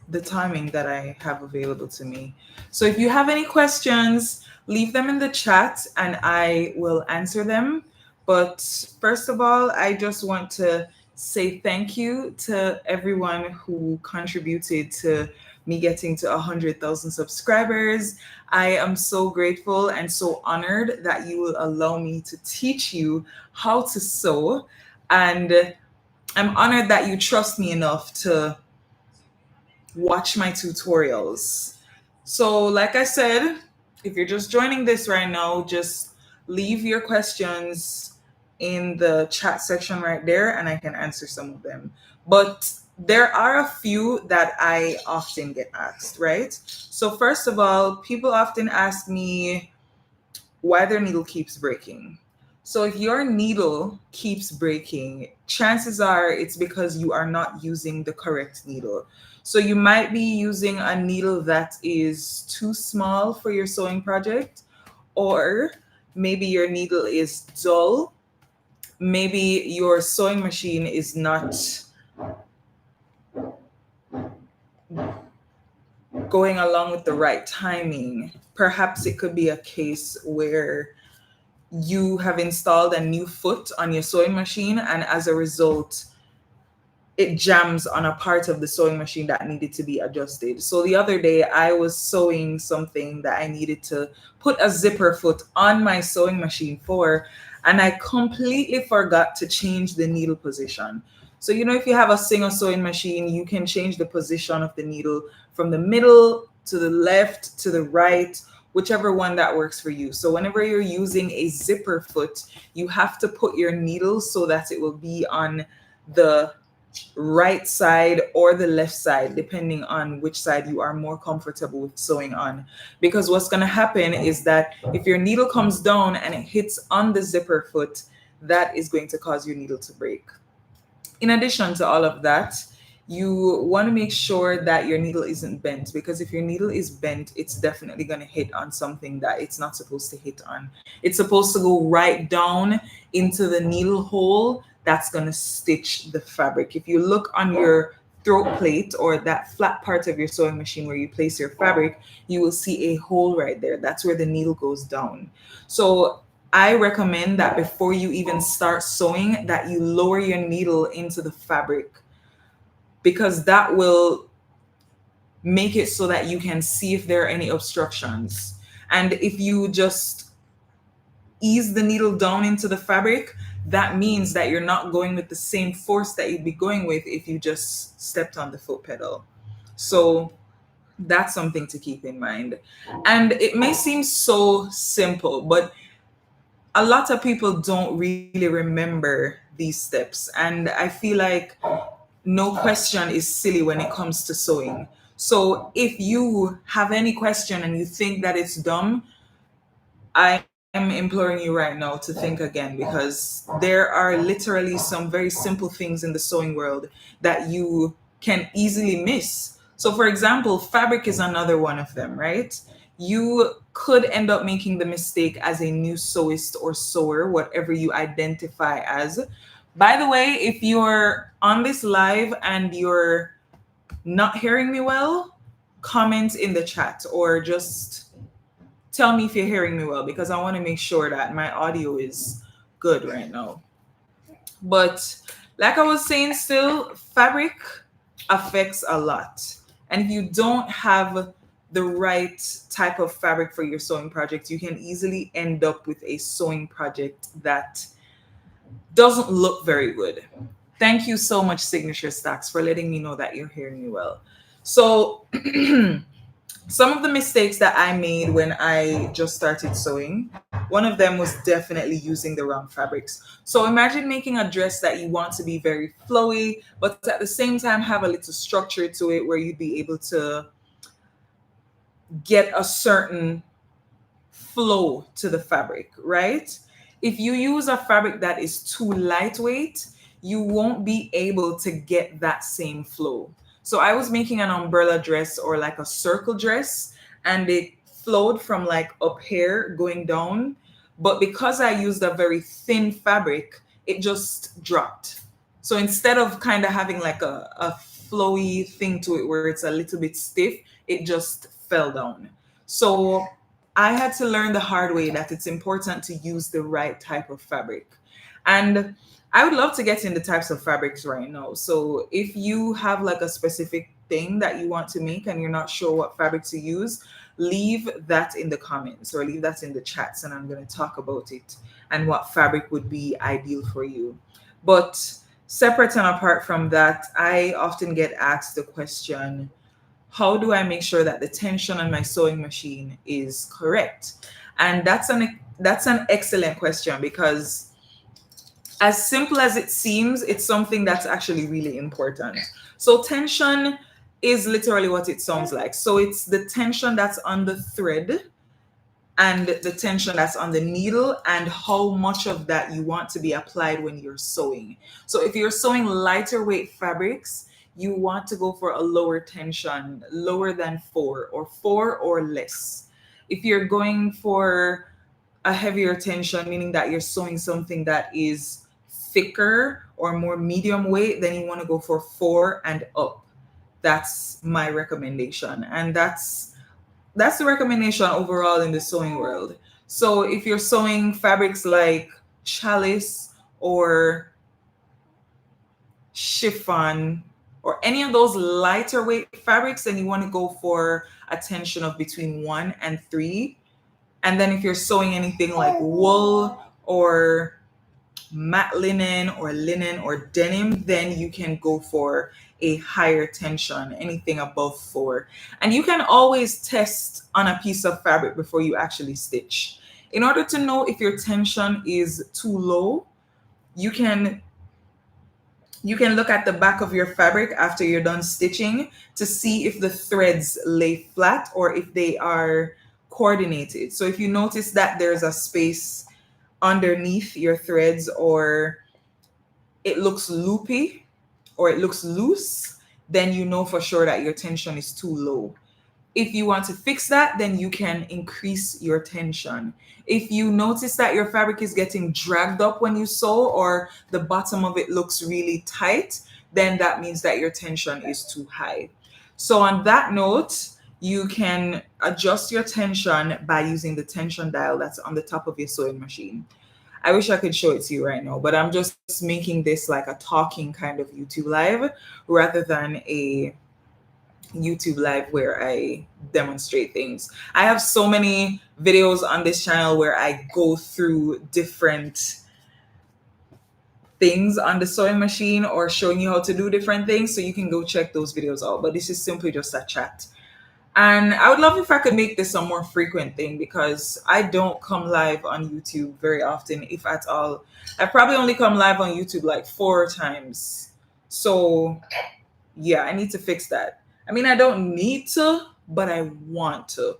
the timing that I have available to me. So if you have any questions, leave them in the chat and I will answer them. But first of all, I just want to say thank you to everyone who contributed to me getting to 100,000 subscribers. I am so grateful and so honored that you will allow me to teach you how to sew. And I'm honored that you trust me enough to watch my tutorials. So, like I said, if you're just joining this right now, just leave your questions in the chat section right there and I can answer some of them. But there are a few that I often get asked, right? So, first of all, people often ask me why their needle keeps breaking. So, if your needle keeps breaking, chances are it's because you are not using the correct needle. So, you might be using a needle that is too small for your sewing project, or maybe your needle is dull. Maybe your sewing machine is not going along with the right timing. Perhaps it could be a case where you have installed a new foot on your sewing machine, and as a result, it jams on a part of the sewing machine that needed to be adjusted. So the other day, I was sewing something that I needed to put a zipper foot on my sewing machine for, and I completely forgot to change the needle position. So, if you have a Singer sewing machine, you can change the position of the needle from the middle to the left to the right, whichever one that works for you. So, whenever you're using a zipper foot, you have to put your needle so that it will be on the right side or the left side, depending on which side you are more comfortable with sewing on. Because what's going to happen is that if your needle comes down and it hits on the zipper foot, that is going to cause your needle to break. In addition to all of that, you want to make sure that your needle isn't bent, because if your needle is bent, it's definitely going to hit on something that it's not supposed to hit on. It's supposed to go right down into the needle hole that's going to stitch the fabric. If you look on your throat plate or that flat part of your sewing machine where you place your fabric, you will see a hole right there. That's where the needle goes down. So I recommend that before you even start sewing, that you lower your needle into the fabric, because that will make it so that you can see if there are any obstructions. And if you just ease the needle down into the fabric, that means that you're not going with the same force that you'd be going with if you just stepped on the foot pedal. So that's something to keep in mind. And it may seem so simple, but a lot of people don't really remember these steps. And I feel like no question is silly when it comes to sewing. So if you have any question and you think that it's dumb, I am imploring you right now to think again, because there are literally some very simple things in the sewing world that you can easily miss. So, for example, fabric is another one of them, right? You could end up making the mistake as a new sewist or sewer, whatever you identify as. By the way, if you're on this live and you're not hearing me well, comment in the chat or just tell me if you're hearing me well, because I want to make sure that my audio is good right now. But like I was saying, still, fabric affects a lot. And if you don't have the right type of fabric for your sewing project, you can easily end up with a sewing project that doesn't look very good. Thank you so much, Signature Stacks, for letting me know that you're hearing me well. So, some of the mistakes that I made when I just started sewing, one of them was definitely using the wrong fabrics. So imagine making a dress that you want to be very flowy, but at the same time have a little structure to it where you'd be able to get a certain flow to the fabric, right? If you use a fabric that is too lightweight, you won't be able to get that same flow. So I was making an umbrella dress or like a circle dress, and it flowed from like up here going down. But because I used a very thin fabric, it just dropped. So instead of kind of having like a flowy thing to it where it's a little bit stiff. It just fell down. So I had to learn the hard way that it's important to use the right type of fabric. And I would love to get into types of fabrics right now. So if you have like a specific thing that you want to make and you're not sure what fabric to use, leave that in the comments or leave that in the chats, and I'm going to talk about it and what fabric would be ideal for you. But separate and apart from that, I often get asked the question, how do I make sure that the tension on my sewing machine is correct? And that's an excellent question, because as simple as it seems, it's something that's actually really important. So tension is literally what it sounds like. So it's the tension that's on the thread and the tension that's on the needle, and how much of that you want to be applied when you're sewing. So if you're sewing lighter weight fabrics, you want to go for a lower tension, lower than 4 or 4 or less. If you're going for a heavier tension, meaning that you're sewing something that is thicker or more medium weight, then you want to go for 4 and up. That's my recommendation. And that's the recommendation overall in the sewing world. So if you're sewing fabrics like challis or chiffon or any of those lighter weight fabrics, then you want to go for a tension of between 1 and 3. And then if you're sewing anything like wool or matte linen or denim, then you can go for a higher tension, anything above 4. And you can always test on a piece of fabric before you actually stitch. In order to know if your tension is too low, you can look at the back of your fabric after you're done stitching to see if the threads lay flat or if they are coordinated. So if you notice that there's a space underneath your threads, or it looks loopy or it looks loose, then you know for sure that your tension is too low. If you want to fix that, then you can increase your tension. If you notice that your fabric is getting dragged up when you sew, or the bottom of it looks really tight, then that means that your tension is too high. So on that note, you can adjust your tension by using the tension dial that's on the top of your sewing machine. I wish I could show it to you right now, but I'm just making this like a talking kind of YouTube live rather than a YouTube live where I demonstrate things. I have so many videos on this channel where I go through different things on the sewing machine or showing you how to do different things, so you can go check those videos out. But this is simply just a chat. And I would love if I could make this a more frequent thing, because I don't come live on YouTube very often, if at all. I probably only come live on YouTube like 4 times. So yeah, I need to fix that. I mean, I don't need to, but I want to.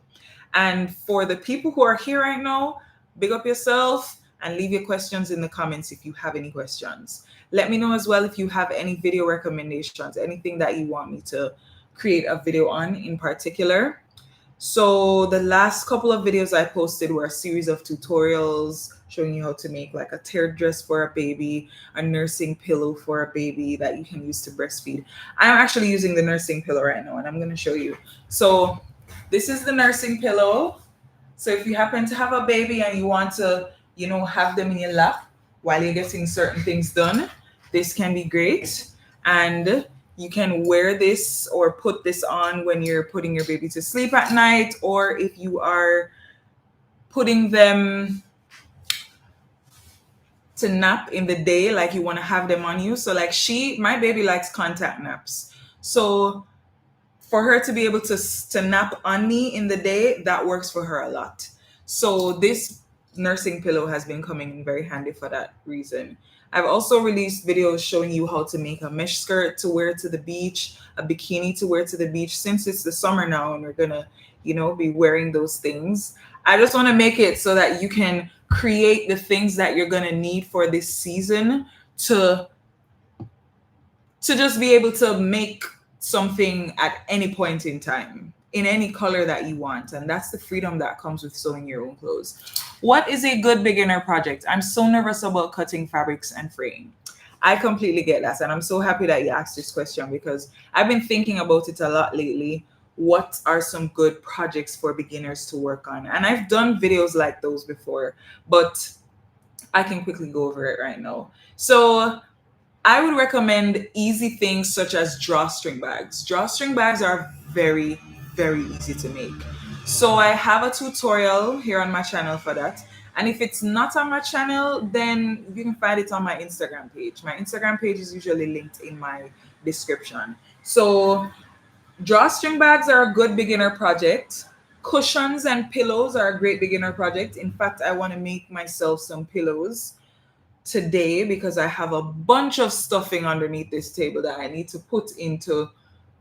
And for the people who are here right now, big up yourself and leave your questions in the comments if you have any questions. Let me know as well if you have any video recommendations, anything that you want me to create a video on in particular. So the last couple of videos I posted were a series of tutorials showing you how to make like a tiered dress for a baby, a nursing pillow for a baby that you can use to breastfeed. I'm actually using the nursing pillow right now, and I'm going to show you. So this is the nursing pillow. So if you happen to have a baby and you want to, have them in your lap while you're getting certain things done, this can be great. And you can wear this or put this on when you're putting your baby to sleep at night, or if you are putting them to nap in the day, like you want to have them on you. So like my baby likes contact naps. So for her to be able to nap on me in the day, that works for her a lot. So this nursing pillow has been coming in very handy for that reason. I've also released videos showing you how to make a mesh skirt to wear to the beach, a bikini to wear to the beach, since it's the summer now and we're gonna, be wearing those things. I just want to make it so that you can create the things that you're gonna need for this season to just be able to make something at any point in time, in any color that you want. And that's the freedom that comes with sewing your own clothes. What is a good beginner project? I'm so nervous about cutting fabrics and fraying. I completely get that. And I'm so happy that you asked this question because I've been thinking about it a lot lately. What are some good projects for beginners to work on? And I've done videos like those before, but I can quickly go over it right now. So I would recommend easy things such as drawstring bags. Drawstring bags are very, very easy to make. So I have a tutorial here on my channel for that. And if it's not on my channel, then you can find it on my Instagram page. My Instagram page is usually linked in my description. So drawstring bags are a good beginner project. Cushions and pillows are a great beginner project. In fact, I want to make myself some pillows today because I have a bunch of stuffing underneath this table that I need to put into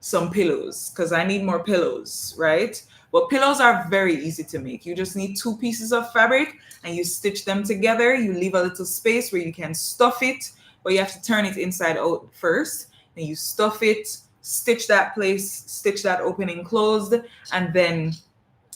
some pillows because I need more pillows, right? But pillows are very easy to make. You just need two pieces of fabric and you stitch them together. You leave a little space where you can stuff it, but you have to turn it inside out first. And you stuff it, stitch that place, stitch that opening closed, and then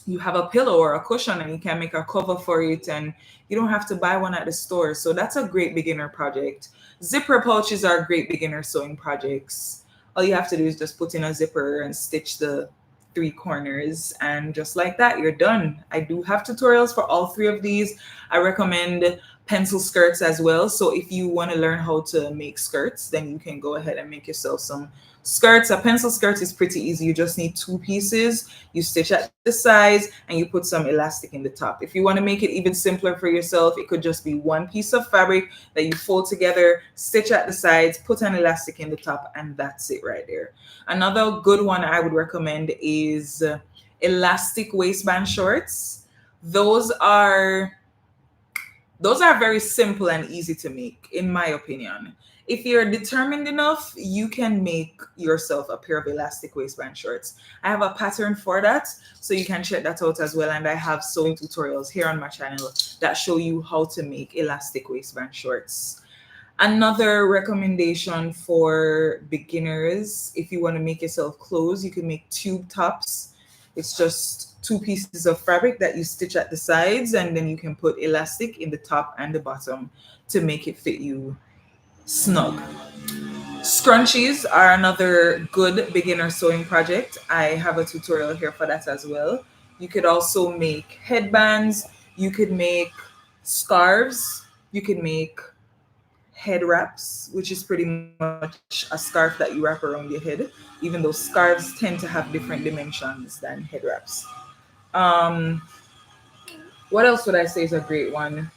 you have a pillow or a cushion and you can make a cover for it, and you don't have to buy one at the store. So that's a great beginner project. Zipper pouches are great beginner sewing projects. All you have to do is just put in a zipper and stitch the three corners, and just like that, you're done. I do have tutorials for all three of these. I recommend pencil skirts as well. So if you want to learn how to make skirts, then you can go ahead and make yourself some skirts. A pencil skirt is pretty easy. You just need two pieces. You stitch at the sides and you put some elastic in the top. If you want to make it even simpler for yourself, it could just be one piece of fabric that you fold together, stitch at the sides, put an elastic in the top, and that's it right there. Another good one I would recommend is elastic waistband shorts. Those are very simple and easy to make, in my opinion. If you're determined enough, you can make yourself a pair of elastic waistband shorts. I have a pattern for that, so you can check that out as well. And I have sewing tutorials here on my channel that show you how to make elastic waistband shorts. Another recommendation for beginners, if you want to make yourself clothes, you can make tube tops. It's just two pieces of fabric that you stitch at the sides, and then you can put elastic in the top and the bottom to make it fit you snug. Scrunchies are another good beginner sewing project. I have a tutorial here for that as well. You could also make headbands, you could make scarves, you could make head wraps, which is pretty much a scarf that you wrap around your head, even though scarves tend to have different dimensions than head wraps. Um, what else would I say is a great one?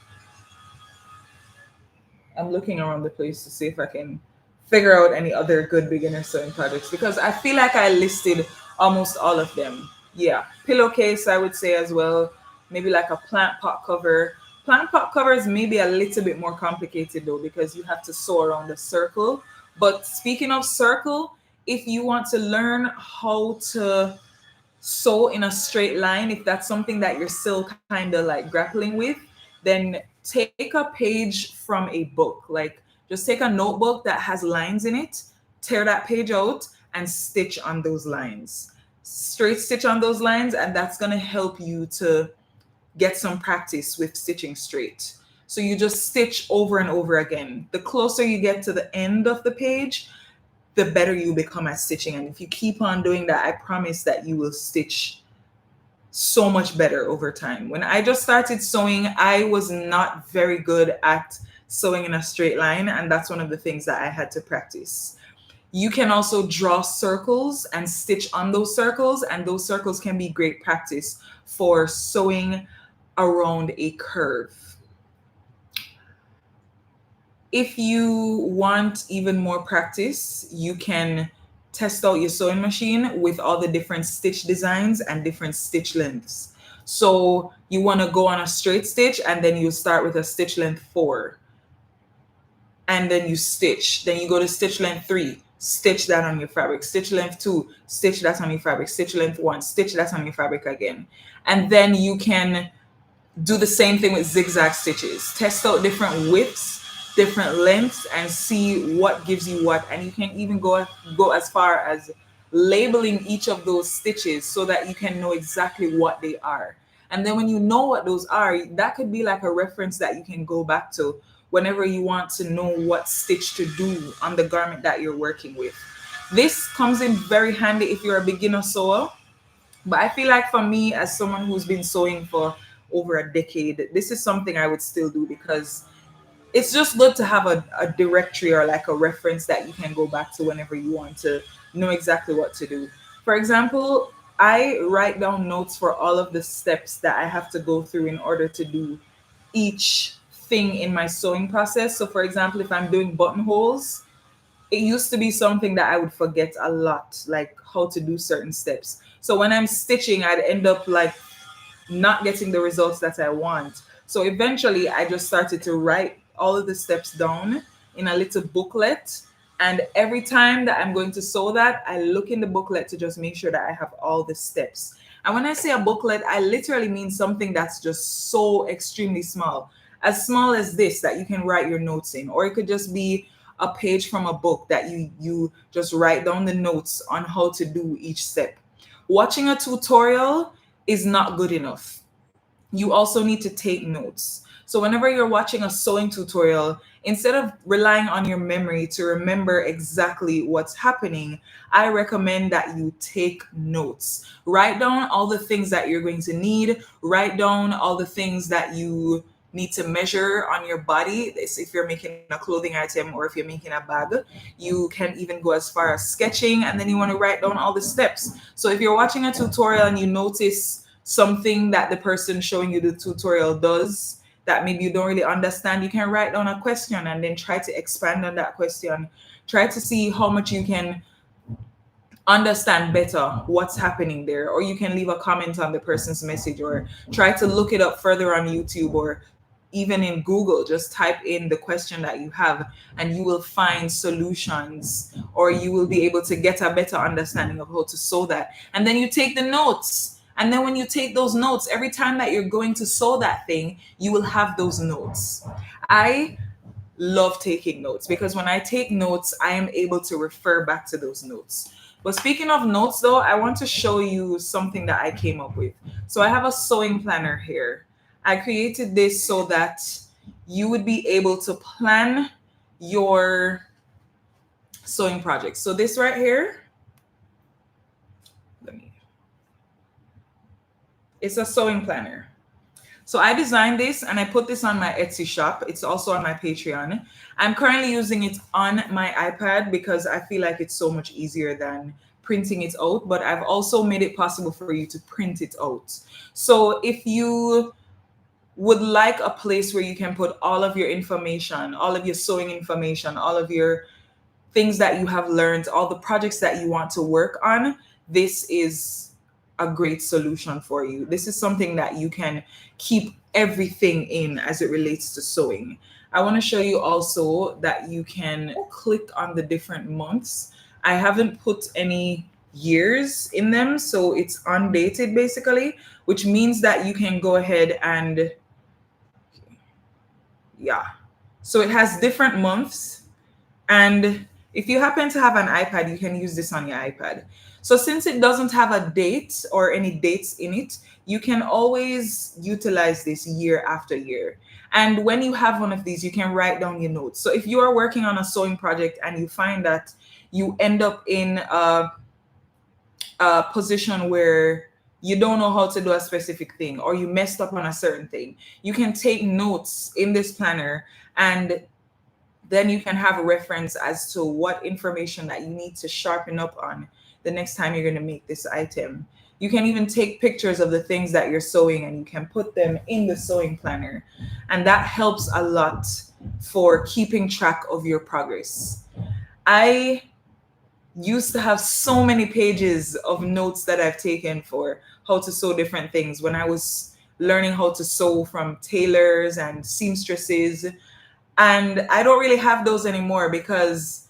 I'm looking around the place to see if I can figure out any other good beginner sewing projects because I feel like I listed almost all of them. Yeah, pillowcase I would say as well. Maybe like a plant pot cover. Plant pot covers may be a little bit more complicated though because you have to sew around the circle. But speaking of circle, if you want to learn how to sew in a straight line, if that's something that you're still kind of like grappling with, then take a page from a book. Like just take a notebook that has lines in it, tear that page out and stitch on those lines. Straight stitch on those lines, and that's going to help you to get some practice with stitching straight. So you just stitch over and over again. The closer you get to the end of the page, the better you become at stitching. And if you keep on doing that, I promise that you will stitch so much better over time. When I just started sewing, I was not very good at sewing in a straight line, and that's one of the things that I had to practice. You can also draw circles and stitch on those circles, and those circles can be great practice for sewing around a curve. If you want even more practice, you can test out your sewing machine with all the different stitch designs and different stitch lengths. So you want to go on a straight stitch and then you start with a stitch length 4. And then you stitch. Then you go to stitch length 3, stitch that on your fabric. Stitch length 2, stitch that on your fabric. Stitch length 1, stitch that on your fabric again. And then you can do the same thing with zigzag stitches. Test out different widths, different lengths, and see what gives you what. And you can even go as far as labeling each of those stitches so that you can know exactly what they are. And then when you know what those are, that could be like a reference that you can go back to whenever you want to know what stitch to do on the garment that you're working with. This comes in very handy if you're a beginner sewer, but I feel like for me, as someone who's been sewing for over a decade, this is something I would still do because it's just good to have a directory or like a reference that you can go back to whenever you want to know exactly what to do. For example, I write down notes for all of the steps that I have to go through in order to do each thing in my sewing process. So, for example, if I'm doing buttonholes, it used to be something that I would forget a lot, like how to do certain steps. So when I'm stitching, I'd end up like not getting the results that I want. So eventually, I just started to write all of the steps down in a little booklet. And every time that I'm going to sew that, I look in the booklet to just make sure that I have all the steps. And when I say a booklet, I literally mean something that's just so extremely small as this that you can write your notes in, or it could just be a page from a book that you just write down the notes on how to do each step. Watching a tutorial is not good enough. You also need to take notes. So whenever you're watching a sewing tutorial, instead of relying on your memory to remember exactly what's happening, I recommend that you take notes. Write down all the things that you're going to need. Write down all the things that you need to measure on your body. This if you're making a clothing item or if you're making a bag. You can even go as far as sketching, and then you want to write down all the steps. So if you're watching a tutorial and you notice something that the person showing you the tutorial does that maybe you don't really understand, you can write down a question and then try to expand on that question. Try to see how much you can understand better what's happening there, or you can leave a comment on the person's message, or try to look it up further on YouTube, or even in Google. Just type in the question that you have and you will find solutions, or you will be able to get a better understanding of how to sew that. And then you take the notes. And then when you take those notes, every time that you're going to sew that thing, you will have those notes. I love taking notes because when I take notes, I am able to refer back to those notes. But speaking of notes, though, I want to show you something that I came up with. So I have a sewing planner here. I created this so that you would be able to plan your sewing projects. So this right here, it's a sewing planner. So I designed this and I put this on my Etsy shop. It's also on my Patreon. I'm currently using it on my iPad because I feel like it's so much easier than printing it out, but I've also made it possible for you to print it out. So if you would like a place where you can put all of your information, all of your sewing information, all of your things that you have learned, all the projects that you want to work on, this is a great solution for you. This is something that you can keep everything in as it relates to sewing. I want to show you also that you can click on the different months. I haven't put any years in them, so it's undated basically, which means that you can go ahead and so it has different months. And if you happen to have an iPad, you can use this on your iPad. So since it doesn't have a date or any dates in it, you can always utilize this year after year. And when you have one of these, you can write down your notes. So if you are working on a sewing project and you find that you end up in a position where you don't know how to do a specific thing, or you messed up on a certain thing, you can take notes in this planner, and then you can have a reference as to what information that you need to sharpen up on the next time you're going to make this item. You can even take pictures of the things that you're sewing and you can put them in the sewing planner. And that helps a lot for keeping track of your progress. I used to have so many pages of notes that I've taken for how to sew different things when I was learning how to sew from tailors and seamstresses. And I don't really have those anymore because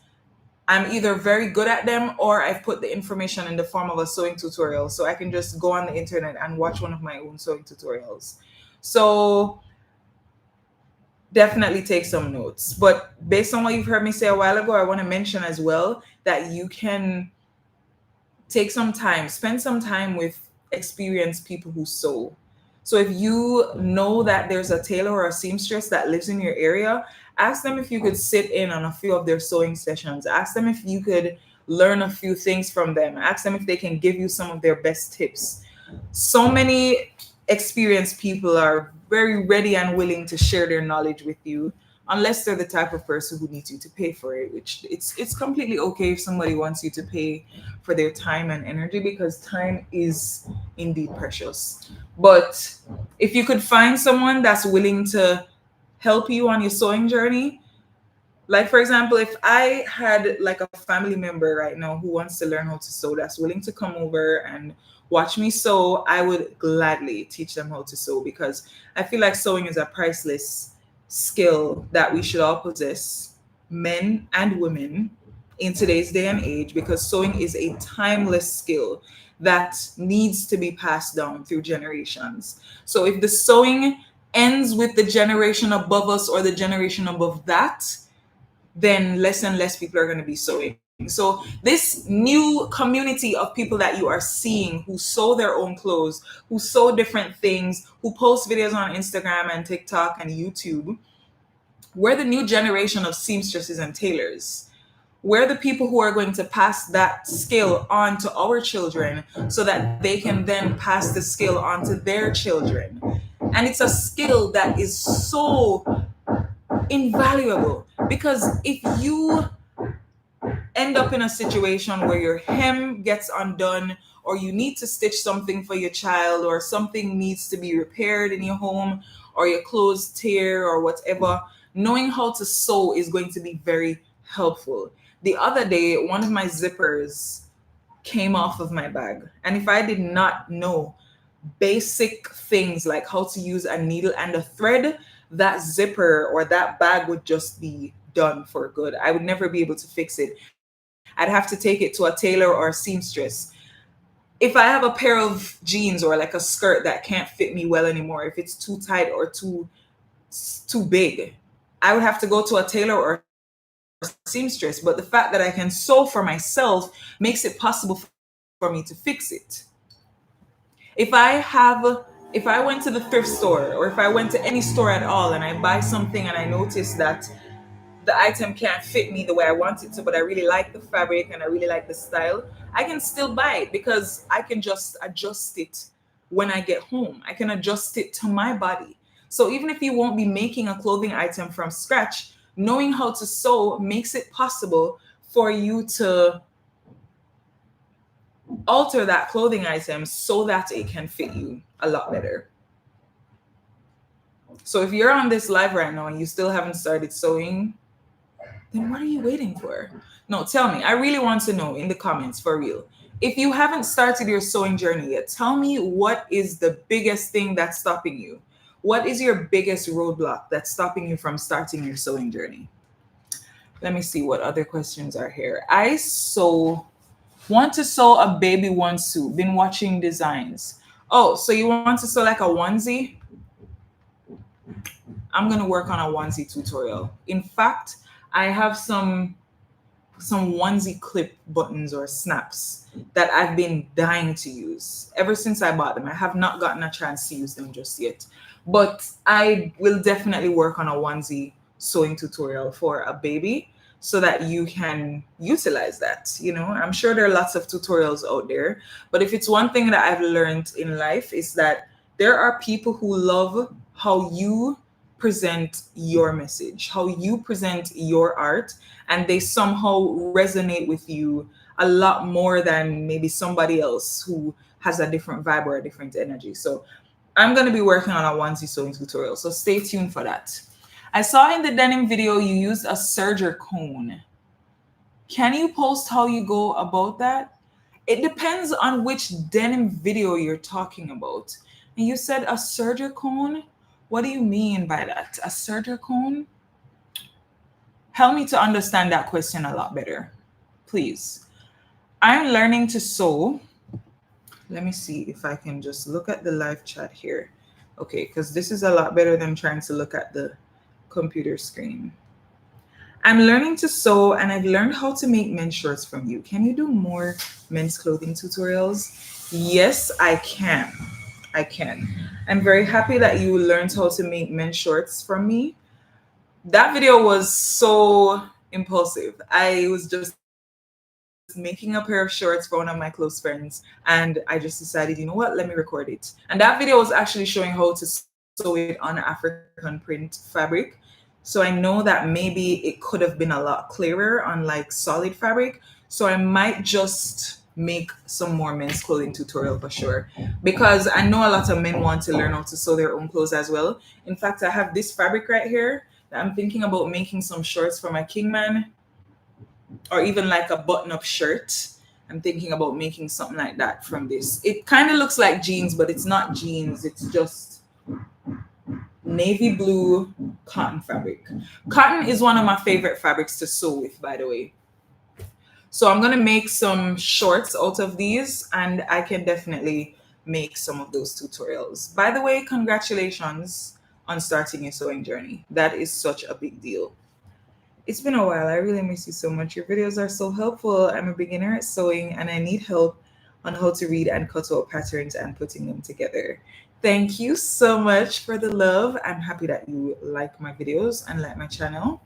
I'm either very good at them or I've put the information in the form of a sewing tutorial. So I can just go on the internet and watch one of my own sewing tutorials. So definitely take some notes. But based on what you've heard me say a while ago, I want to mention as well that you can take some time, spend some time with experienced people who sew. So if you know that there's a tailor or a seamstress that lives in your area, Ask them if you could sit in on a few of their sewing sessions. Ask them if you could learn a few things from them. Ask them if they can give you some of their best tips. So many experienced people are very ready and willing to share their knowledge with you, unless they're the type of person who needs you to pay for it, which it's completely okay if somebody wants you to pay for their time and energy, because time is indeed precious. But if you could find someone that's willing to help you on your sewing journey, like for example, if I had like a family member right now who wants to learn how to sew, that's willing to come over and watch me sew, I would gladly teach them how to sew, because I feel like sewing is a priceless skill that we should all possess, men and women, in today's day and age, because sewing is a timeless skill that needs to be passed down through generations. So if the sewing ends with the generation above us or the generation above that, then less and less people are going to be sewing. So this new community of people that you are seeing who sew their own clothes, who sew different things, who post videos on Instagram and TikTok and YouTube, we're the new generation of seamstresses and tailors. We're the people who are going to pass that skill on to our children so that they can then pass the skill on to their children. And it's a skill that is so invaluable, because if you end up in a situation where your hem gets undone, or you need to stitch something for your child, or something needs to be repaired in your home, or your clothes tear or whatever, knowing how to sew is going to be very helpful. The other day, one of my zippers came off of my bag, and if I did not know basic things like how to use a needle and a thread, that zipper or that bag would just be done for good. I would never be able to fix it. I'd have to take it to a tailor or a seamstress. If I have a pair of jeans or like a skirt that can't fit me well anymore, if it's too tight or too big, I would have to go to a tailor or seamstress. But the fact that I can sew for myself makes it possible for me to fix it. If I went to the thrift store, or if I went to any store at all and I buy something and I notice that the item can't fit me the way I want it to, but I really like the fabric and I really like the style, I can still buy it, because I can just adjust it when I get home. I can adjust it to my body. So even if you won't be making a clothing item from scratch, knowing how to sew makes it possible for you to alter that clothing item so that it can fit you a lot better. So if you're on this live right now and you still haven't started sewing, then what are you waiting for? No, tell me. I really want to know in the comments, for real. If you haven't started your sewing journey yet, tell me, what is the biggest thing that's stopping you? What is your biggest roadblock that's stopping you from starting your sewing journey? Let me see what other questions are here. Want to sew a baby onesie. Been watching designs. Oh, so you want to sew like a onesie? I'm gonna work on a onesie tutorial. In fact, I have some onesie clip buttons or snaps that I've been dying to use ever since I bought them. I have not gotten a chance to use them just yet, but I will definitely work on a onesie sewing tutorial for a baby so that you can utilize that. You know, I'm sure there are lots of tutorials out there, but if it's one thing that I've learned in life, is that there are people who love how you present your message, how you present your art, and they somehow resonate with you a lot more than maybe somebody else who has a different vibe or a different energy. So I'm going to be working on a onesie sewing tutorial, so stay tuned for that. I saw in the denim video you used a serger cone. Can you post how you go about that? It depends on which denim video you're talking about. And you said a serger cone? What do you mean by that? A serger cone? Help me to understand that question a lot better, please. I'm learning to sew. Let me see if I can just look at the live chat here. Okay, because this is a lot better than trying to look at the computer screen. I'm learning to sew, and I've learned how to make men's shorts from you. Can you do more men's clothing tutorials? Yes, I can. I can. I'm very happy that you learned how to make men's shorts from me. That video was so impulsive. I was just making a pair of shorts for one of my close friends, and I just decided, you know what, let me record it. And that video was actually showing how to sew it on African print fabric. So I know that maybe it could have been a lot clearer on like solid fabric. So I might just make some more men's clothing tutorial for sure. Because I know a lot of men want to learn how to sew their own clothes as well. In fact, I have this fabric right here that I'm thinking about making some shorts for my Kingman, or even like a button-up shirt. I'm thinking about making something like that from this. It kind of looks like jeans, but it's not jeans. It's just navy blue cotton fabric. Cotton is one of my favorite fabrics to sew with, by the way. So I'm gonna make some shorts out of these, and I can definitely make some of those tutorials. By the way, congratulations on starting your sewing journey. That is such a big deal. It's been a while. I really miss you so much. Your videos are so helpful. I'm a beginner at sewing and I need help on how to read and cut out patterns and putting them together. Thank you so much for the love. I'm happy that you like my videos and like my channel.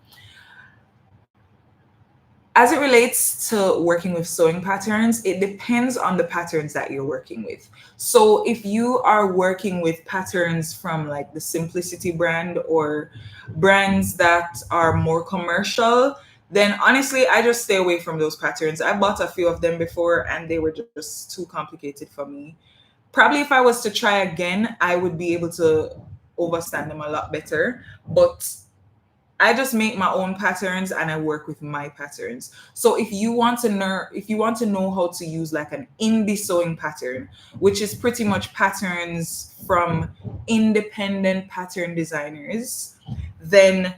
As it relates to working with sewing patterns, it depends on the patterns that you're working with. So if you are working with patterns from like the Simplicity brand or brands that are more commercial, then honestly, I just stay away from those patterns. I bought a few of them before and they were just too complicated for me. Probably if I was to try again, I would be able to overstand them a lot better. But I just make my own patterns and I work with my patterns. So if you want to know how to use like an indie sewing pattern, which is pretty much patterns from independent pattern designers, then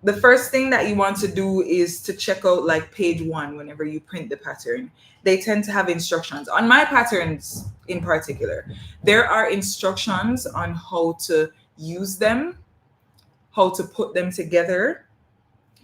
the first thing that you want to do is to check out like page 1 whenever you print the pattern. They tend to have instructions. On my patterns in particular, there are instructions on how to use them, how to put them together,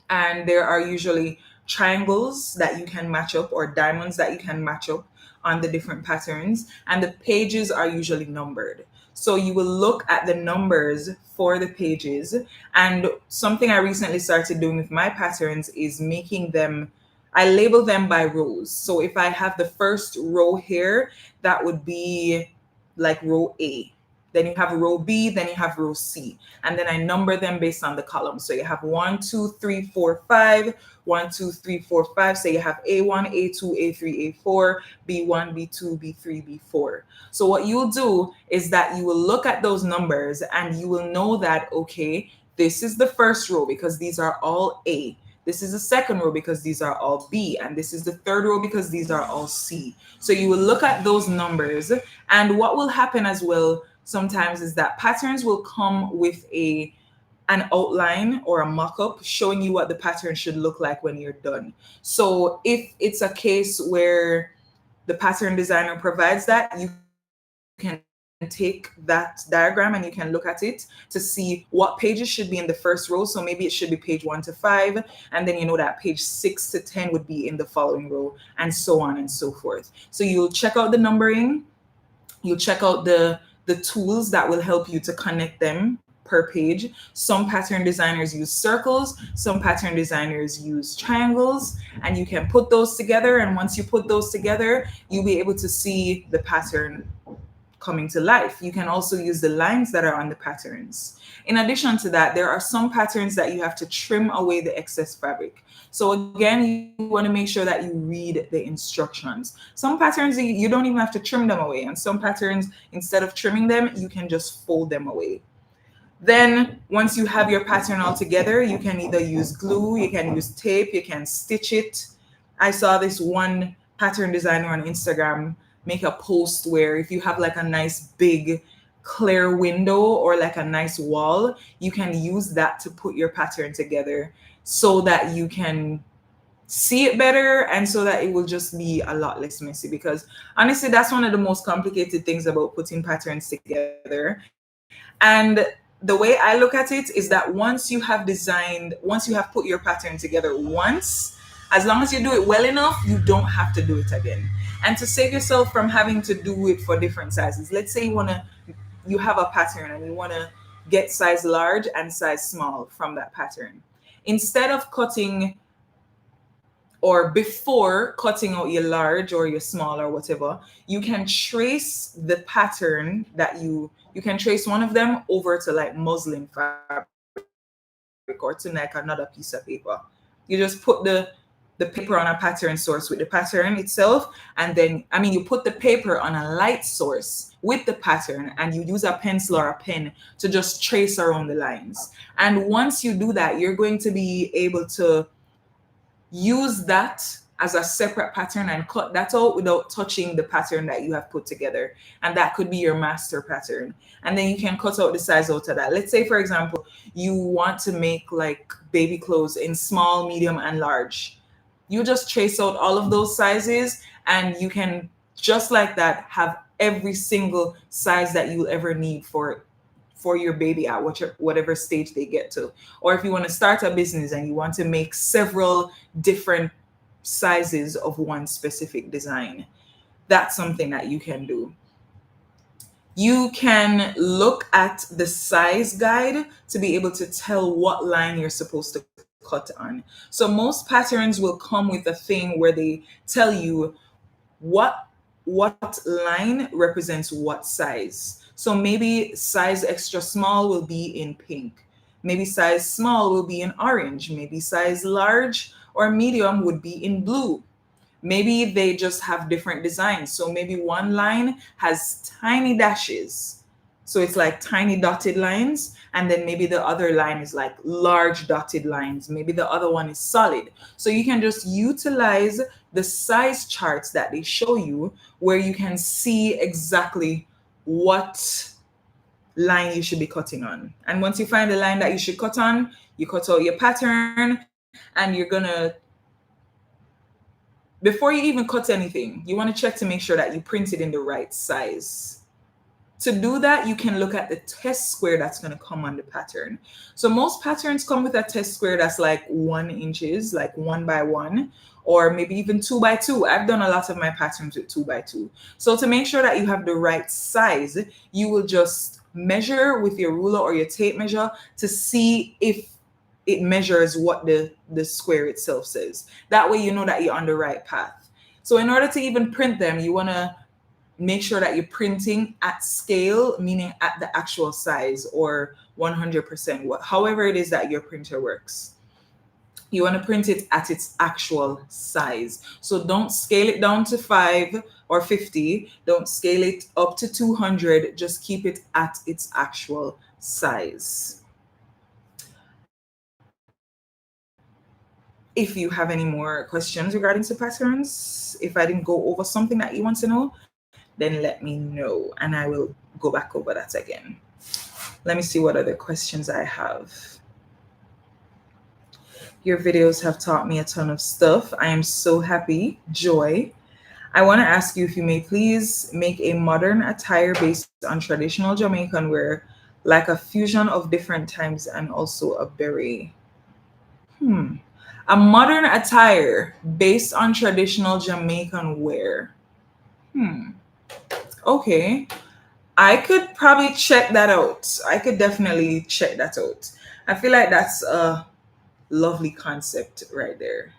and there are usually triangles that you can match up or diamonds that you can match up on the different patterns, and the pages are usually numbered. So you will look at the numbers for the pages. And something I recently started doing with my patterns is making them, I label them by rows. So if I have the first row here, that would be like row A. Then you have row B, then you have row C. And then I number them based on the columns. So you have 1, 2, 3, 4, 5, 1, 2, 3, 4, 5. So you have A1, A2, A3, A4, B1, B2, B3, B4. So what you'll do is that you will look at those numbers and you will know that, okay, this is the first row because these are all A. This is the second row because these are all B. And this is the third row because these are all C. So you will look at those numbers. And what will happen as well sometimes is that patterns will come with an outline or a mock-up showing you what the pattern should look like when you're done. So if it's a case where the pattern designer provides that, you can take that diagram and you can look at it to see what pages should be in the first row. So maybe it should be page 1 to 5, and then you know that page 6 to 10 would be in the following row, and so on and so forth. So you'll check out the numbering, you'll check out the tools that will help you to connect them per page. Some pattern designers use circles, some pattern designers use triangles, and you can put those together. And once you put those together, you'll be able to see the pattern coming to life. You can also use the lines that are on the patterns. In addition to that, there are some patterns that you have to trim away the excess fabric. So again, you want to make sure that you read the instructions. Some patterns, you don't even have to trim them away. And some patterns, instead of trimming them, you can just fold them away. Then once you have your pattern all together, you can either use glue, you can use tape, you can stitch it. I saw this one pattern designer on Instagram make a post where if you have like a nice big clear window or like a nice wall, you can use that to put your pattern together so that you can see it better and so that it will just be a lot less messy. Because honestly, that's one of the most complicated things about putting patterns together. And the way I look at it is that once you have put your pattern together once, as long as you do it well enough, you don't have to do it again. And to save yourself from having to do it for different sizes, let's say you have a pattern and you want to get size large and size small from that pattern. Instead of cutting, or before cutting out your large or your small or whatever, you can trace the pattern that you can trace one of them over to like muslin fabric or to like another piece of paper. You just put the paper on a pattern source with the pattern itself, and then you put the paper on a light source with the pattern, and you use a pencil or a pen to just trace around the lines. And once you do that, you're going to be able to use that as a separate pattern and cut that out without touching the pattern that you have put together. And that could be your master pattern. And then you can cut out the size out of that. Let's say, for example, you want to make like baby clothes in small, medium, and large. You just trace out all of those sizes, and you can just like that have every single size that you'll ever need for your baby at whatever stage they get to. Or if you want to start a business and you want to make several different sizes of one specific design, that's something that you can do. You can look at the size guide to be able to tell what line you're supposed to cut on. So most patterns will come with a thing where they tell you what what line represents what size. So maybe size extra small will be in pink. Maybe size small will be in orange. Maybe size large or medium would be in blue. Maybe they just have different designs. So maybe one line has tiny dashes. So it's like tiny dotted lines. And then maybe the other line is like large dotted lines. Maybe the other one is solid. So you can just utilize the size charts that they show you where you can see exactly what line you should be cutting on. And once you find the line that you should cut on, you cut out your pattern, and you're gonna, before you even cut anything, you want to check to make sure that you print it in the right size. To do that, you can look at the test square that's going to come on the pattern. So most patterns come with a test square that's like 1 inches, like 1 by 1, or maybe even 2 by 2. I've done a lot of my patterns with 2 by 2. So to make sure that you have the right size, you will just measure with your ruler or your tape measure to see if it measures what the square itself says. That way you know that you're on the right path. So in order to even print them, you want to make sure that you're printing at scale, meaning at the actual size or 100%, however it is that your printer works. You want to print it at its actual size. So don't scale it down to 5 or 50. Don't scale it up to 200. Just keep it at its actual size. If you have any more questions regarding to patterns, if I didn't go over something that you want to know, then let me know and I will go back over that again. Let me see what other questions I have. Your videos have taught me a ton of stuff. I am so happy. Joy. I want to ask you if you may please make a modern attire based on traditional Jamaican wear, like a fusion of different times and also a beret. A modern attire based on traditional Jamaican wear. Okay. I could probably check that out. I could definitely check that out. I feel like that's a lovely concept right there.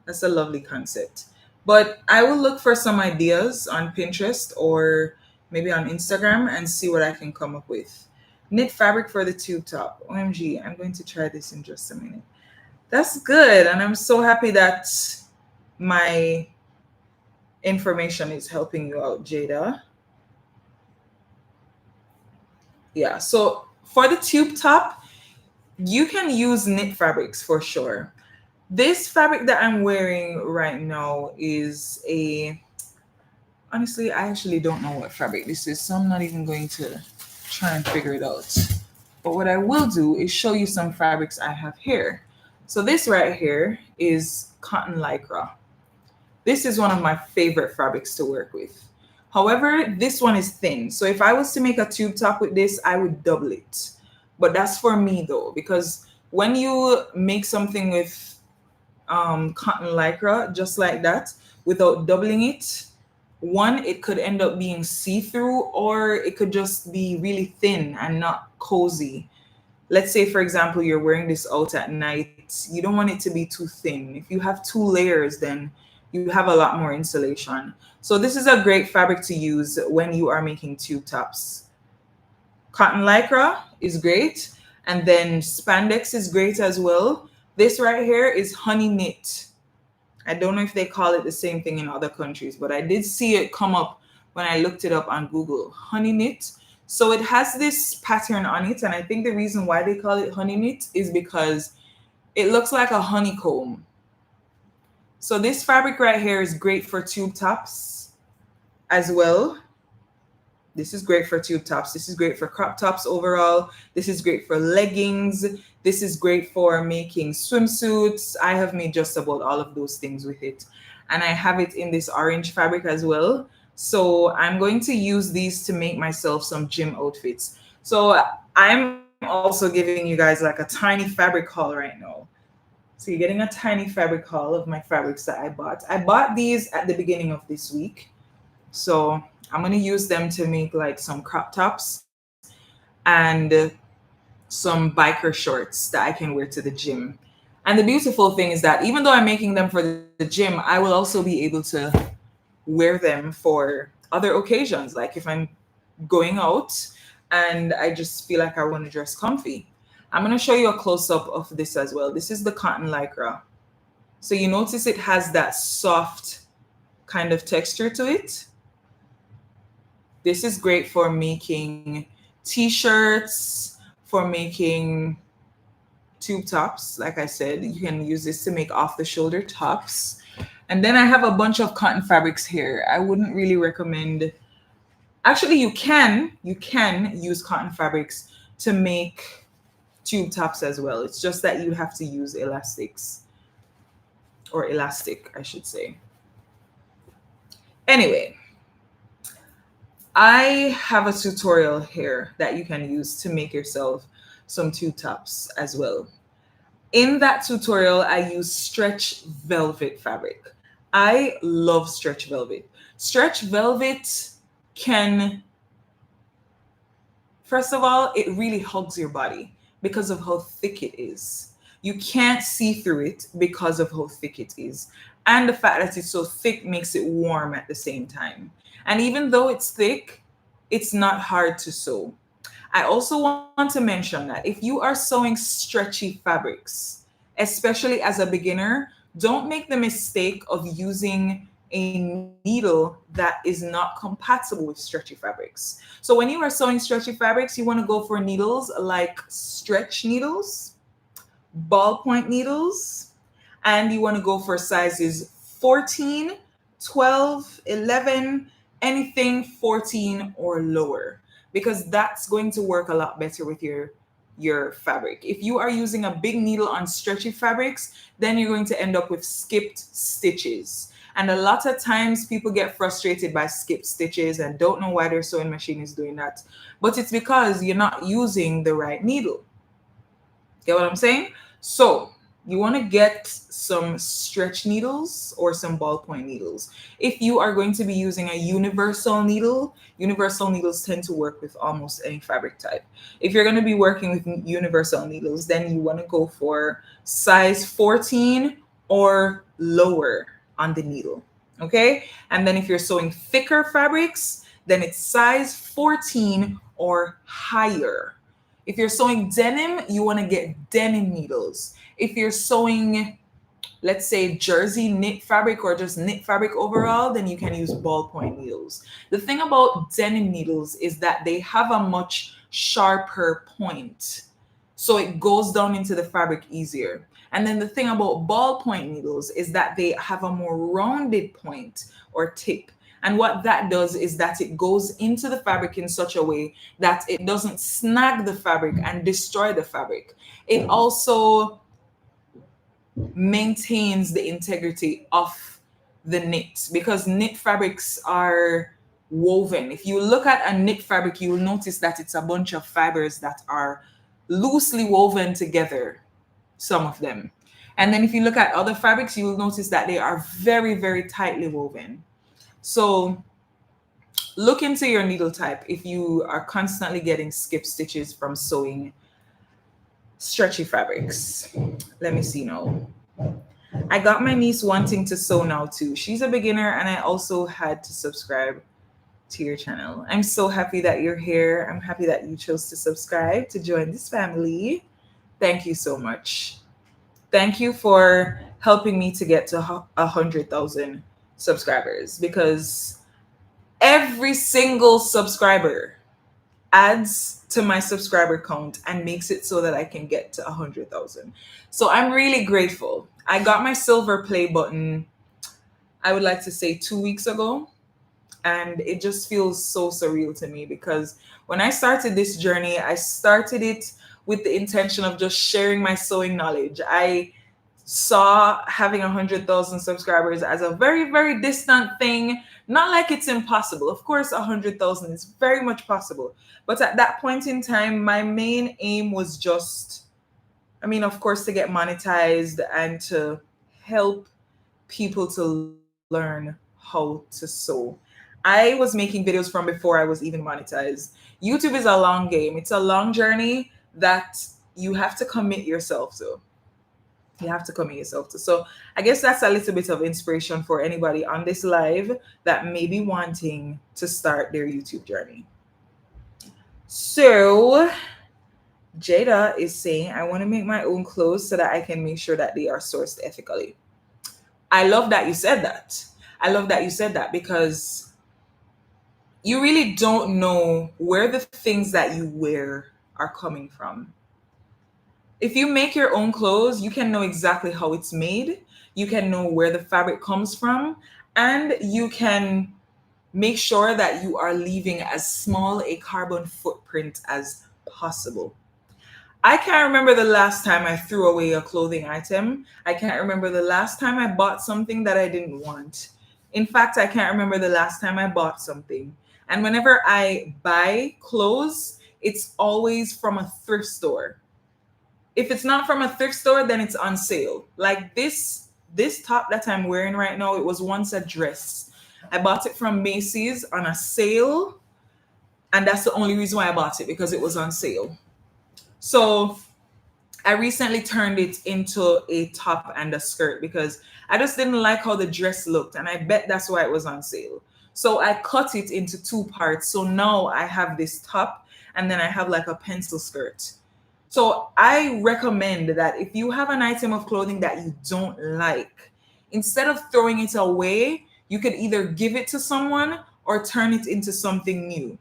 That's a lovely concept. But I will look for some ideas on Pinterest or maybe on Instagram and see what I can come up with. Knit fabric for the tube top. OMG, I'm going to try this in just a minute. That's good. And I'm so happy that my information is helping you out, Jada. Yeah, so for the tube top, you can use knit fabrics for sure. This fabric that I'm wearing right now is honestly, I actually don't know what fabric this is, so I'm not even going to try and figure it out. But what I will do is show you some fabrics I have here. So this right here is cotton lycra. This is one of my favorite fabrics to work with. However, this one is thin. So if I was to make a tube top with this, I would double it. But that's for me though, because when you make something with cotton lycra just like that, without doubling it, one, it could end up being see-through, or it could just be really thin and not cozy. Let's say, for example, you're wearing this out at night. You don't want it to be too thin. If you have two layers, then you have a lot more insulation. So this is a great fabric to use when you are making tube tops. Cotton lycra is great, and then spandex is great as well. This right here is honey knit. I don't know if they call it the same thing in other countries, but I did see it come up when I looked it up on Google. Honey knit. So it has this pattern on it, and I think the reason why they call it honey knit is because it looks like a honeycomb. So this fabric right here is great for tube tops as well. This is great for tube tops. This is great for crop tops overall. This is great for leggings. This is great for making swimsuits. I have made just about all of those things with it. And I have it in this orange fabric as well. So I'm going to use these to make myself some gym outfits. So I'm also giving you guys like a tiny fabric haul right now. So you're getting a tiny fabric haul of my fabrics that I bought. I bought these at the beginning of this week. So I'm going to use them to make like some crop tops and some biker shorts that I can wear to the gym. And the beautiful thing is that even though I'm making them for the gym, I will also be able to wear them for other occasions. Like if I'm going out and I just feel like I want to dress comfy. I'm going to show you a close-up of this as well. This is the cotton lycra. So you notice it has that soft kind of texture to it. This is great for making t-shirts, for making tube tops. Like I said, you can use this to make off-the-shoulder tops. And then I have a bunch of cotton fabrics here. I wouldn't really recommend. Actually, you can use cotton fabrics to make tube tops as well. It's just that you have to use elastics, or elastic, I should say. Anyway, I have a tutorial here that you can use to make yourself some tube tops as well. In that tutorial, I use stretch velvet fabric. I love stretch velvet. Stretch velvet can, first of all, it really hugs your body because of how thick it is. You can't see through it because of how thick it is. And the fact that it's so thick makes it warm at the same time. And even though it's thick, it's not hard to sew. I also want to mention that if you are sewing stretchy fabrics, especially as a beginner, don't make the mistake of using a needle that is not compatible with stretchy fabrics. So when you are sewing stretchy fabrics, you want to go for needles like stretch needles, ballpoint needles, and you want to go for sizes 14, 12, 11, anything 14 or lower, because that's going to work a lot better with your fabric. If you are using a big needle on stretchy fabrics, then you're going to end up with skipped stitches. And a lot of times people get frustrated by skipped stitches and don't know why their sewing machine is doing that. But it's because you're not using the right needle. Get what I'm saying? So you want to get some stretch needles or some ballpoint needles. If you are going to be using a universal needles tend to work with almost any fabric type. If you're going to be working with universal needles, then you want to go for size 14 or lower on the needle. Okay? And then if you're sewing thicker fabrics, then it's size 14 or higher. If you're sewing denim, you want to get denim needles. If you're sewing, let's say, jersey knit fabric or just knit fabric overall, then you can use ballpoint needles. The thing about denim needles is that they have a much sharper point, so it goes down into the fabric easier. And then the thing about ballpoint needles is that they have a more rounded point or tip. And what that does is that it goes into the fabric in such a way that it doesn't snag the fabric and destroy the fabric. It also maintains the integrity of the knit, because knit fabrics are woven. If you look at a knit fabric, you will notice that it's a bunch of fibers that are loosely woven together, some of them. And then if you look at other fabrics, you will notice that they are very, very tightly woven. So look into your needle type if you are constantly getting skip stitches from sewing stretchy fabrics. Let me see now. I got my niece wanting to sew now too. She's a beginner, and I also had to subscribe to your channel. I'm so happy that you're here. I'm happy that you chose to subscribe to join this family. Thank you so much. Thank you for helping me to get to 100,000 subscribers, because every single subscriber adds to my subscriber count and makes it so that I can get to 100,000. So I'm really grateful. I got my silver play button, I would like to say 2 weeks ago. And it just feels so surreal to me, because when I started this journey, I started it with the intention of just sharing my sewing knowledge. I saw having 100,000 subscribers as a very, very distant thing. Not like it's impossible. Of course, 100,000 is very much possible. But at that point in time, my main aim was just, I mean, of course, to get monetized and to help people to learn how to sew. I was making videos from before I was even monetized. YouTube is a long game. It's a long journey that you have to commit yourself to. You have to commit yourself to. So I guess that's a little bit of inspiration for anybody on this live that may be wanting to start their YouTube journey. So Jada is saying, I want to make my own clothes so that I can make sure that they are sourced ethically. I love that you said that. I love that you said that, because you really don't know where the things that you wear are coming from. If you make your own clothes, you can know exactly how it's made. You can know where the fabric comes from, and you can make sure that you are leaving as small a carbon footprint as possible. I can't remember the last time I threw away a clothing item. I can't remember the last time I bought something that I didn't want. In fact, I can't remember the last time I bought something. And whenever I buy clothes, it's always from a thrift store. If it's not from a thrift store, then it's on sale. Like this top that I'm wearing right now, it was once a dress. I bought it from Macy's on a sale, and that's the only reason why I bought it, because it was on sale. So I recently turned it into a top and a skirt because I just didn't like how the dress looked, and I bet that's why it was on sale. So I cut it into two parts. So now I have this top, and then I have like a pencil skirt. So I recommend that if you have an item of clothing that you don't like, instead of throwing it away, you could either give it to someone or turn it into something new.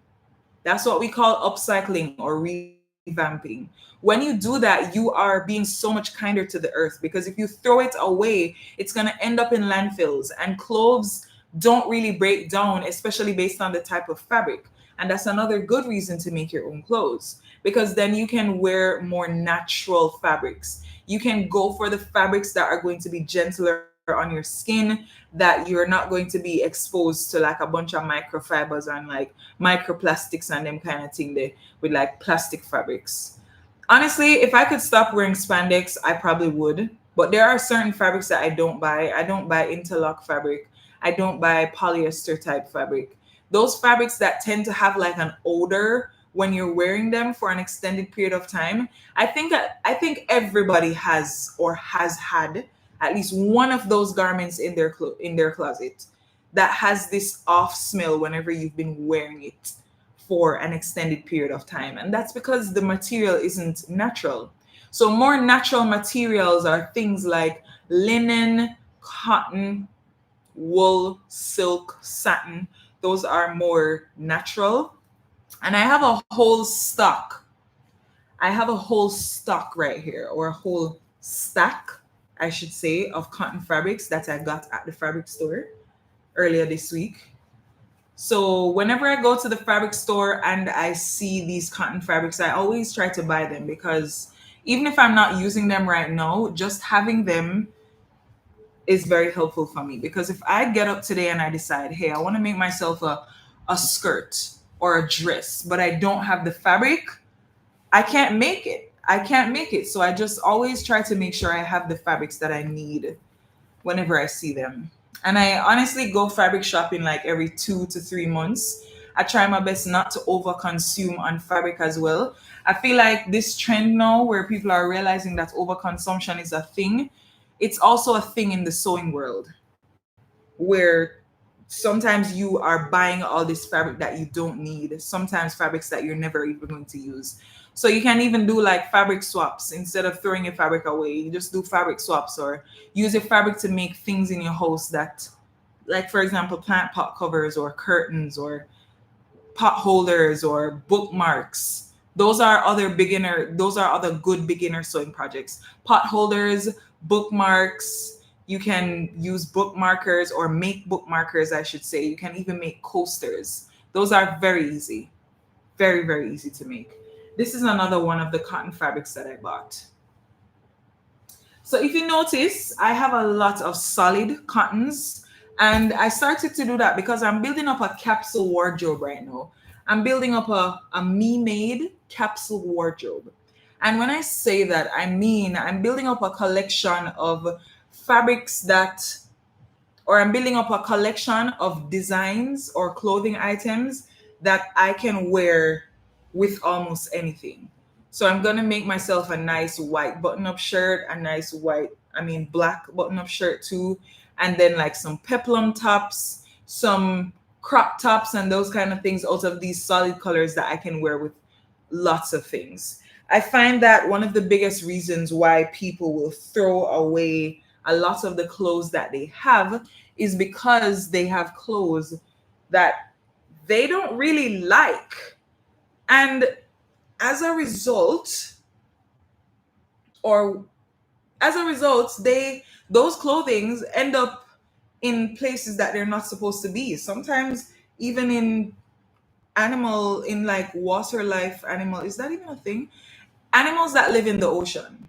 That's what we call upcycling or revamping. When you do that, you are being so much kinder to the earth, because if you throw it away, it's going to end up in landfills, and clothes don't really break down, especially based on the type of fabric. And that's another good reason to make your own clothes, because then you can wear more natural fabrics. You can go for the fabrics that are going to be gentler on your skin, that you're not going to be exposed to like a bunch of microfibers and like microplastics and them kind of thing there with like plastic fabrics. Honestly, if I could stop wearing spandex, I probably would. But there are certain fabrics that I don't buy. I don't buy interlock fabric. I don't buy polyester type fabric. Those fabrics that tend to have like an odor when you're wearing them for an extended period of time. I think everybody has or has had at least one of those garments in their closet that has this off smell whenever you've been wearing it for an extended period of time. And that's because the material isn't natural. So more natural materials are things like linen, cotton, wool, silk, satin. Those are more natural. And I have a whole stock. I have a whole stock right here, or a whole stack, I should say, of cotton fabrics that I got at the fabric store earlier this week. So whenever I go to the fabric store and I see these cotton fabrics, I always try to buy them, because even if I'm not using them right now, just having them is very helpful for me. Because if I get up today and I decide, hey, I want to make myself a skirt or a dress, but I don't have the fabric, I can't make it. I can't make it. So I just always try to make sure I have the fabrics that I need whenever I see them. And I honestly go fabric shopping like every 2 to 3 months. I try my best not to over consume on fabric as well. I feel like this trend now where people are realizing that overconsumption is a thing, it's also a thing in the sewing world where sometimes you are buying all this fabric that you don't need, sometimes fabrics that you're never even going to use. So you can even do like fabric swaps. Instead of throwing your fabric away, you just do fabric swaps or use your fabric to make things in your house that, like for example, plant pot covers or curtains or pot holders or bookmarks. Those are other good beginner sewing projects. Pot holders, bookmarks, you can use bookmarkers or make bookmarkers, I should say. You can even make coasters. Those are very easy. Very, very easy to make. This is another one of the cotton fabrics that I bought. So if you notice, I have a lot of solid cottons, and I started to do that because I'm building up a capsule wardrobe right now. I'm building up a me-made capsule wardrobe. And when I say that, I mean I'm building up a collection of fabrics that, or I'm building up a collection of designs or clothing items that I can wear with almost anything. So I'm gonna make myself a nice white button-up shirt, a nice black button-up shirt too, and then like some peplum tops, some crop tops, and those kind of things out of these solid colors that I can wear with lots of things. I find that one of the biggest reasons why people will throw away a lot of the clothes that they have is because they have clothes that they don't really like. And as a result, or as a result, those clothings end up in places that they're not supposed to be. Sometimes even in like water life animal, is that even a thing? Animals that live in the ocean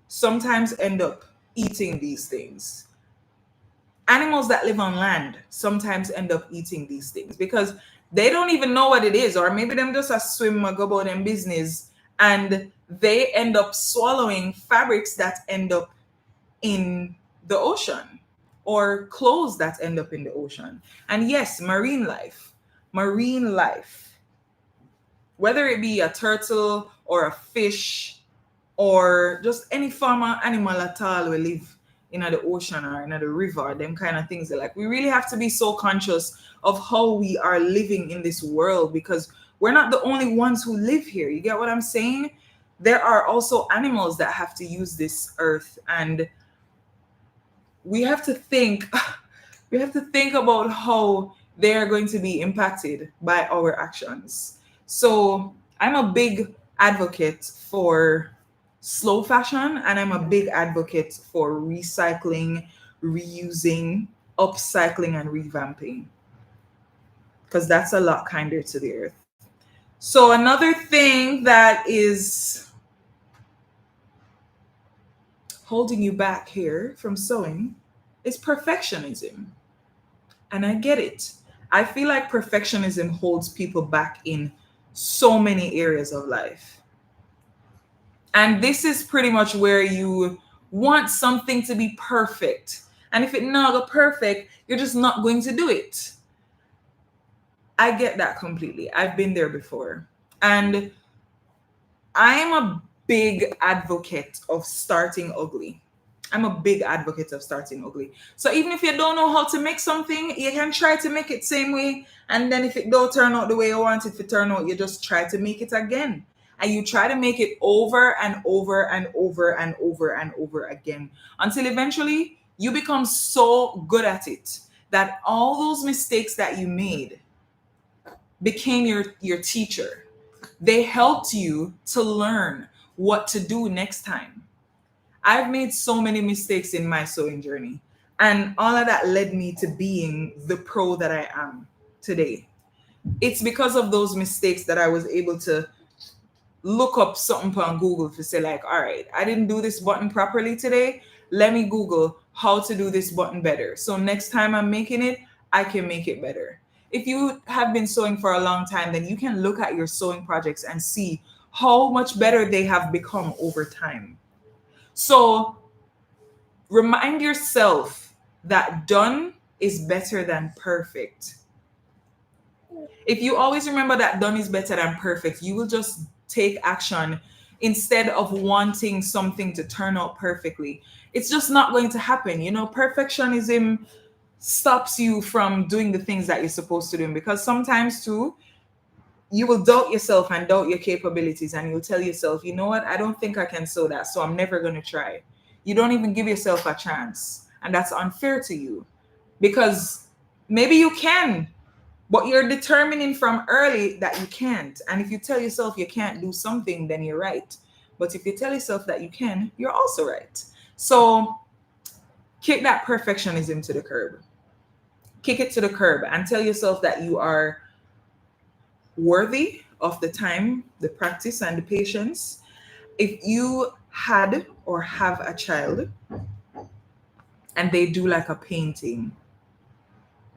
sometimes end up eating these things. Animals that live on land sometimes end up eating these things because they don't even know what it is, or maybe them just a swim or go about them business, and they end up swallowing fabrics that end up in the ocean or clothes that end up in the ocean. And yes, marine life, whether it be a turtle or a fish or just any form of animal at all we live in the ocean or in the river, them kind of things. Like we really have to be so conscious of how we are living in this world because we're not the only ones who live here. You get what I'm saying? There are also animals that have to use this earth, and we have to think about how they are going to be impacted by our actions. So I'm a big advocate for slow fashion, and I'm a big advocate for recycling, reusing, upcycling, and revamping because that's a lot kinder to the earth. So another thing that is holding you back here from sewing is perfectionism. And I get it. I feel like perfectionism holds people back in so many areas of life. And this is pretty much where you want something to be perfect. And if it's not perfect, you're just not going to do it. I get that completely. I've been there before. And I'm a big advocate of starting ugly. I'm a big advocate of starting ugly. So even if you don't know how to make something, you can try to make it same way. And then if it don't turn out the way you want it to turn out, you just try to make it again. And you try to make it over and over and over and over and over again until eventually you become so good at it that all those mistakes that you made became your teacher. They helped you to learn what to do next time. I've made so many mistakes in my sewing journey, and all of that led me to being the pro that I am today. It's because of those mistakes that I was able to look up something on Google to say like, all right, I didn't do this button properly today. Let me Google how to do this button better. So next time I'm making it, I can make it better. If you have been sewing for a long time, then you can look at your sewing projects and see how much better they have become over time. So remind yourself that done is better than perfect. If you always remember that done is better than perfect, you will just take action instead of wanting something to turn out perfectly. It's just not going to happen. You know, perfectionism stops you from doing the things that you're supposed to do, because sometimes too you will doubt yourself and doubt your capabilities, and you'll tell yourself, you know what, I don't think I can sew that, so I'm never going to try. You don't even give yourself a chance, and that's unfair to you, because maybe you can, but you're determining from early that you can't. And if you tell yourself you can't do something, then you're right. But if you tell yourself that you can, you're also right. So kick that perfectionism to the curb. Kick it to the curb and tell yourself that you are worthy of the time, the practice, and the patience. If you had or have a child and they do like a painting,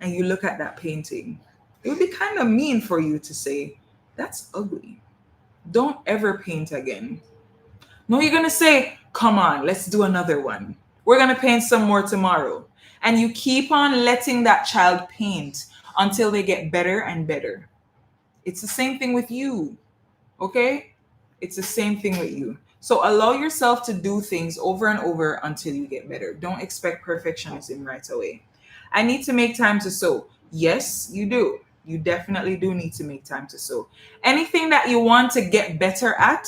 and you look at that painting, it would be kind of mean for you to say, that's ugly. Don't ever paint again. No, you're going to say, come on, let's do another one. We're going to paint some more tomorrow. And you keep on letting that child paint until they get better and better. It's the same thing with you. Okay? It's the same thing with you. So allow yourself to do things over and over until you get better. Don't expect perfectionism right away. I need to make time to sew. Yes, you do. You definitely do need to make time to sew. Anything that you want to get better at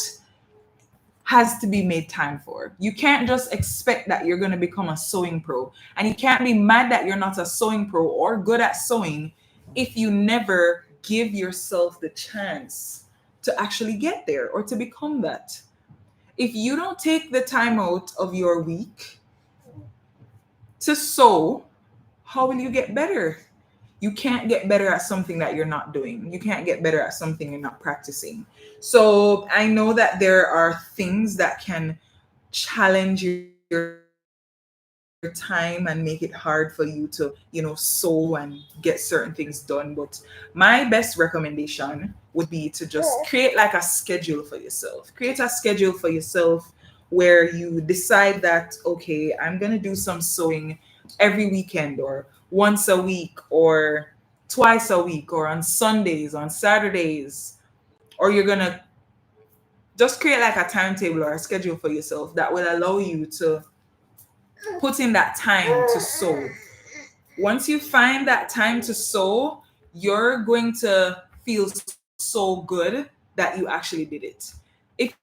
has to be made time for. You can't just expect that you're going to become a sewing pro. And you can't be mad that you're not a sewing pro or good at sewing if you never give yourself the chance to actually get there or to become that. If you don't take the time out of your week to sew, how will you get better? You can't get better at something that you're not doing. You can't get better at something you're not practicing. So I know that there are things that can challenge your time and make it hard for you to, sew and get certain things done. But my best recommendation would be to just create like a schedule for yourself. Create a schedule for yourself where you decide that, okay, I'm going to do some sewing every weekend or once a week or twice a week or on Sundays, on Saturdays, or you're going to just create like a timetable or a schedule for yourself that will allow you to put in that time to sew. Once you find that time to sew, you're going to feel so good that you actually did it. If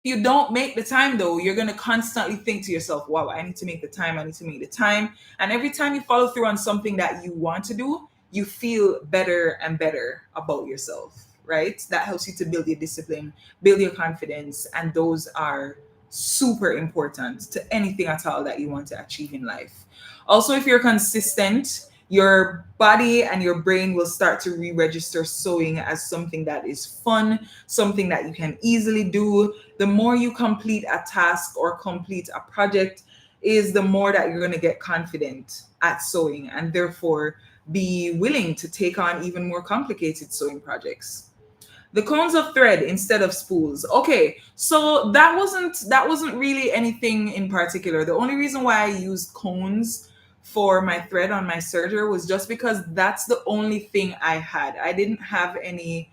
you don't make the time though, you're going to constantly think to yourself, wow, I need to make the time, I need to make the time. And every time you follow through on something that you want to do, you feel better and better about yourself, right? That helps you to build your discipline, build your confidence, and those are super important to anything at all that you want to achieve in life. Also, if you're consistent, your body and your brain will start to re-register sewing as something that is fun, something that you can easily do. The more you complete a task or complete a project is the more that you're going to get confident at sewing, and therefore be willing to take on even more complicated sewing projects. The cones of thread instead of spools. Okay, so that wasn't really anything in particular. The only reason why I used cones for my thread on my serger was just because that's the only thing I had. I didn't have any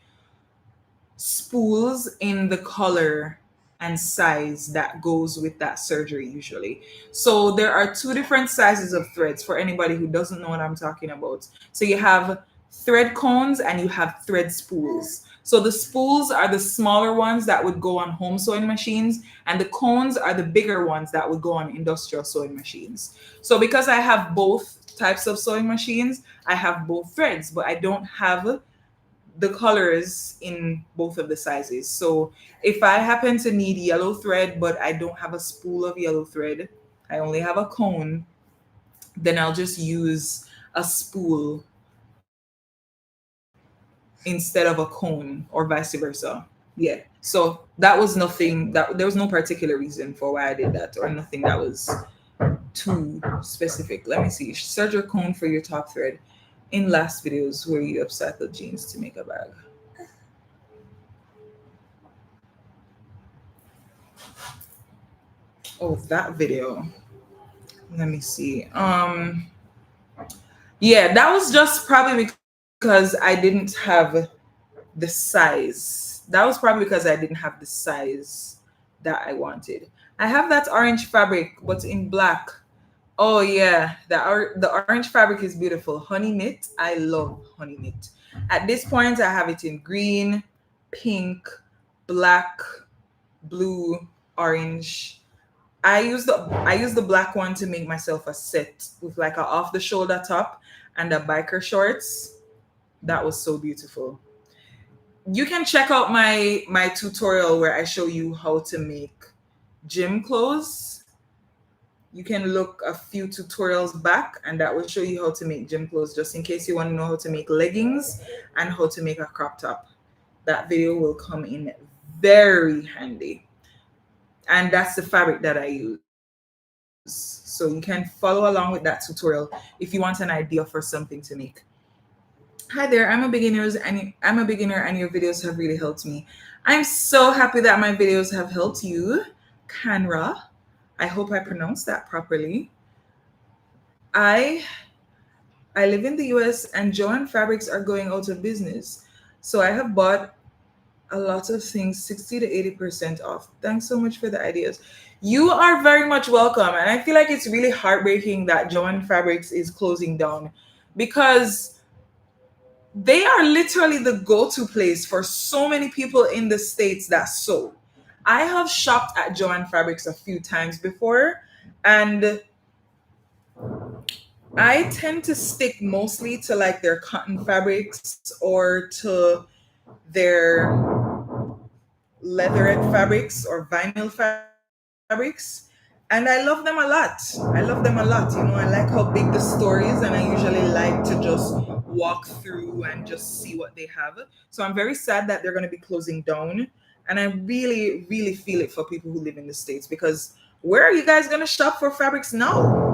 spools in the color and size that goes with that surgery usually. So there are two different sizes of threads for anybody who doesn't know what I'm talking about. So you have thread cones and you have thread spools. So the spools are the smaller ones that would go on home sewing machines, and the cones are the bigger ones that would go on industrial sewing machines. So because I have both types of sewing machines, I have both threads, but I don't have the colors in both of the sizes. So if I happen to need yellow thread, but I don't have a spool of yellow thread, I only have a cone, then I'll just use a spool instead of a cone or vice versa. Yeah. So that was nothing that there was no particular reason for why I did that, or nothing that was too specific. Let me see. Search your cone for your top thread. In last videos where you upcycle jeans to make a bag. Oh, that video. Let me see. Yeah, that was just probably because I was because I didn't have the size. That was probably because I didn't have the size that I wanted. I have that orange fabric, but in black. Oh yeah, the orange fabric is beautiful. Honey knit, I love honey knit. At this point, I have it in green, pink, black, blue, orange. I use the black one to make myself a set with like a off the shoulder top and a biker shorts. That was so beautiful. You can check out my tutorial where I show you how to make gym clothes. You can look a few tutorials back and that will show you how to make gym clothes, just in case you want to know how to make leggings and how to make a crop top. That video will come in very handy. And that's the fabric that I use. So you can follow along with that tutorial if you want an idea for something to make. Hi there, I'm a beginner and your videos have really helped me. I'm so happy that my videos have helped you. Canra. I hope I pronounced that properly. I I live in the US and Joann Fabrics are going out of business. So I have bought a lot of things 60 to 80% off. Thanks so much for the ideas. You are very much welcome. And I feel like it's really heartbreaking that Joann Fabrics is closing down because they are literally the go-to place for so many people in the States that sew. I have shopped at Joann Fabrics a few times before, and I tend to stick mostly to like their cotton fabrics or to their leatherette fabrics or vinyl fabrics. And I love them a lot. I love them a lot. I like how big the store is, and I usually like to just walk through and just see what they have. So I'm very sad that they're going to be closing down. And I really, really feel it for people who live in the States because where are you guys going to shop for fabrics now?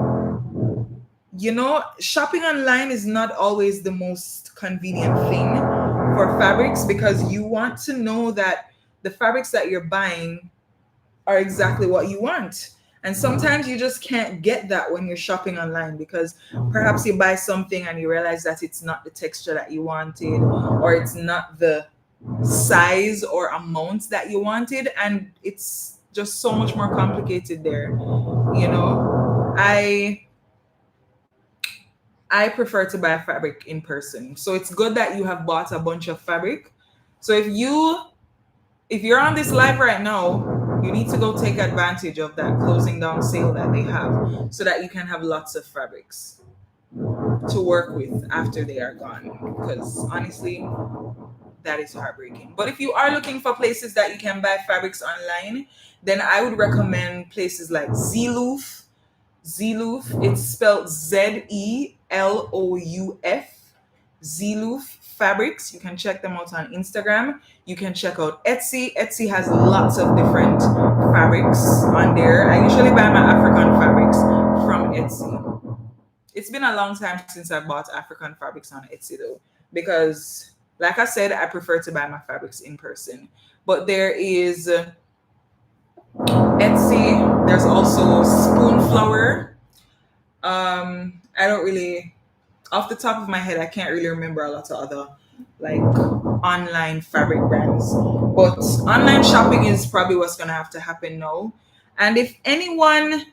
Shopping online is not always the most convenient thing for fabrics because you want to know that the fabrics that you're buying are exactly what you want. And sometimes you just can't get that when you're shopping online because perhaps you buy something and you realize that it's not the texture that you wanted or it's not the size or amount that you wanted, and it's just so much more complicated there. I prefer to buy fabric in person. So it's good that you have bought a bunch of fabric. So if you're on this live right now, you need to go take advantage of that closing down sale that they have so that you can have lots of fabrics to work with after they are gone. Because honestly, that is heartbreaking. But if you are looking for places that you can buy fabrics online, then I would recommend places like Zelouf. Zelouf, it's spelled Zelouf. Zelouf Fabrics. You can check them out on Instagram. You can check out Etsy. Etsy has lots of different fabrics on there. I usually buy my African fabrics from Etsy. It's been a long time since I bought African fabrics on Etsy though, because like I said, I prefer to buy my fabrics in person. But there is Etsy. There's also Spoonflower. I don't really, off the top of my head, I can't really remember a lot of other like online fabric brands. But online shopping is probably what's gonna have to happen now. And if anyone